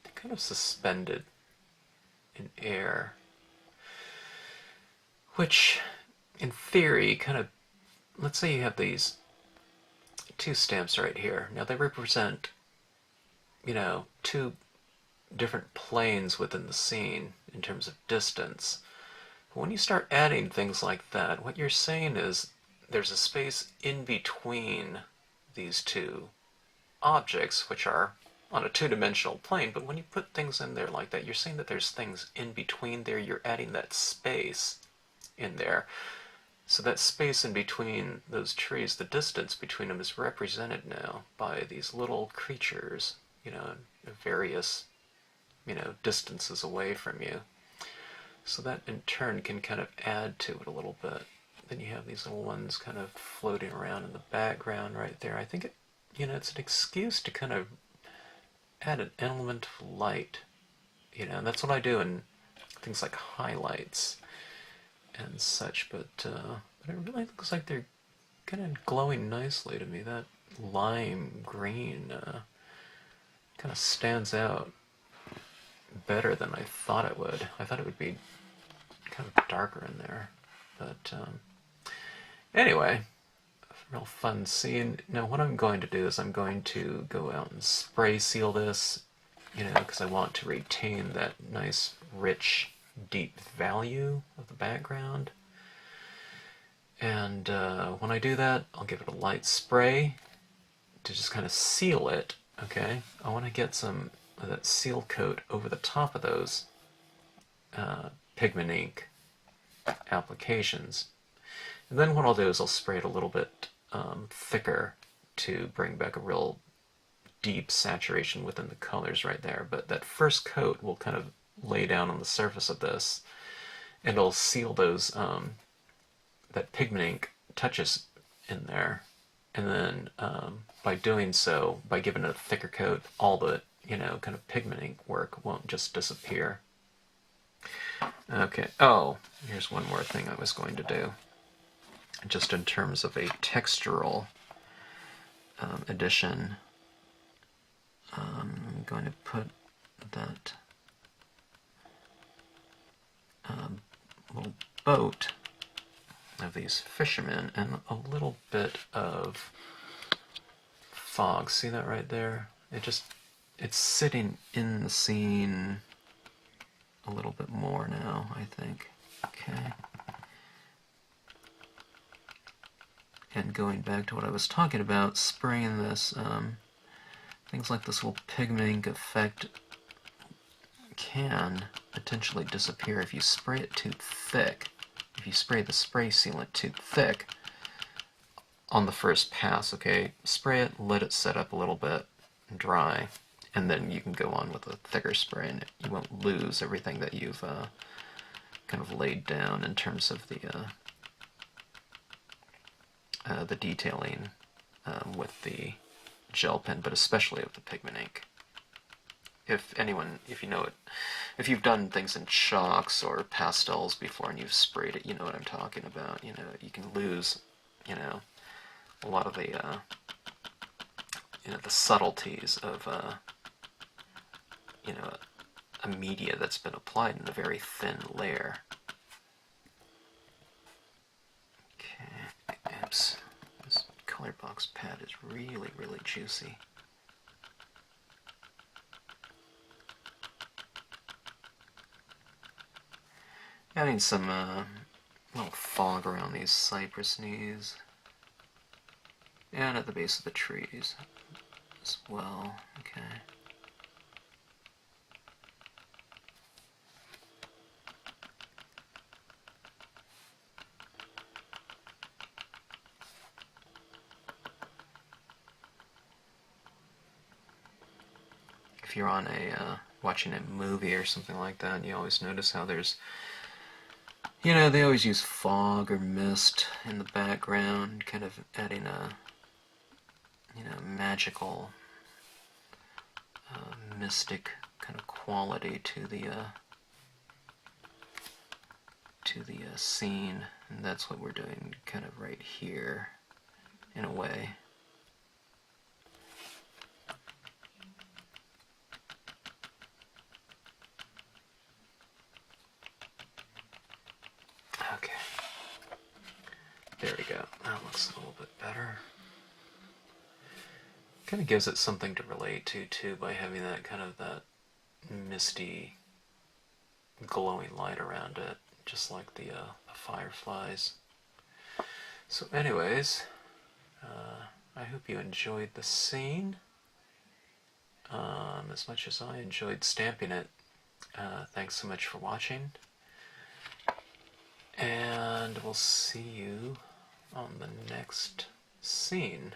They're kind of suspended in air, which in theory kind of, let's say you have these two stamps right here. Now they represent, you know, two different planes within the scene in terms of distance. But when you start adding things like that, what you're saying is there's a space in between these two objects, which are on a two-dimensional plane, but when you put things in there like that, you're saying that there's things in between there. You're adding that space in there. So that space in between those trees, the distance between them is represented now by these little creatures, you know, various, you know, distances away from you. So that in turn can kind of add to it a little bit. Then you have these little ones kind of floating around in the background right there. I think it, you know, it's an excuse to kind of add an element of light, you know, and that's what I do in things like highlights and such, but it really looks like they're kind of glowing nicely to me. That lime green kind of stands out better than I thought it would. I thought it would be kind of darker in there, but anyway, real fun scene. Now what I'm going to do is I'm going to go out and spray seal this, you know, because I want to retain that nice, rich, deep value of the background. And when I do that, I'll give it a light spray to just kind of seal it, okay? I want to get some of that seal coat over the top of those pigment ink applications. And then what I'll do is I'll spray it a little bit thicker to bring back a real deep saturation within the colors right there. But that first coat will kind of lay down on the surface of this, and it'll seal those that pigment ink touches in there. And then by doing so, by giving it a thicker coat, all the, you know, kind of pigment ink work won't just disappear. Okay, oh, here's one more thing I was going to do. Just in terms of a textural addition, I'm going to put that little boat of these fishermen and a little bit of fog. See that right there? It's sitting in the scene a little bit more now, I think. Okay. And going back to what I was talking about, spraying this, things like this little pigment ink effect can potentially disappear if you spray it too thick. If you spray the spray sealant too thick on the first pass, okay? Spray it, let it set up a little bit, dry, and then you can go on with a thicker spray, and you won't lose everything that you've kind of laid down in terms of the detailing with the gel pen, but especially with the pigment ink. If you know it, if you've done things in chalks or pastels before and you've sprayed it, you know what I'm talking about. You know, you can lose, you know, a lot of the you know, the subtleties of, you know, a media that's been applied in a very thin layer. Okay, oops. This color box pad is really, really juicy. Adding some little fog around these cypress knees. And at the base of the trees as well. Okay. If you're on a watching a movie or something like that, you always notice how there's, you know, they always use fog or mist in the background, kind of adding a, you know, magical, mystic kind of quality to the scene, and that's what we're doing kind of right here, in a way. Okay. There we go. That looks a little bit better. Kind of gives it something to relate to, too, by having that kind of that misty, glowing light around it, just like the fireflies. So anyways, I hope you enjoyed the scene as much as I enjoyed stamping it. Thanks so much for watching, and we'll see you on the next scene.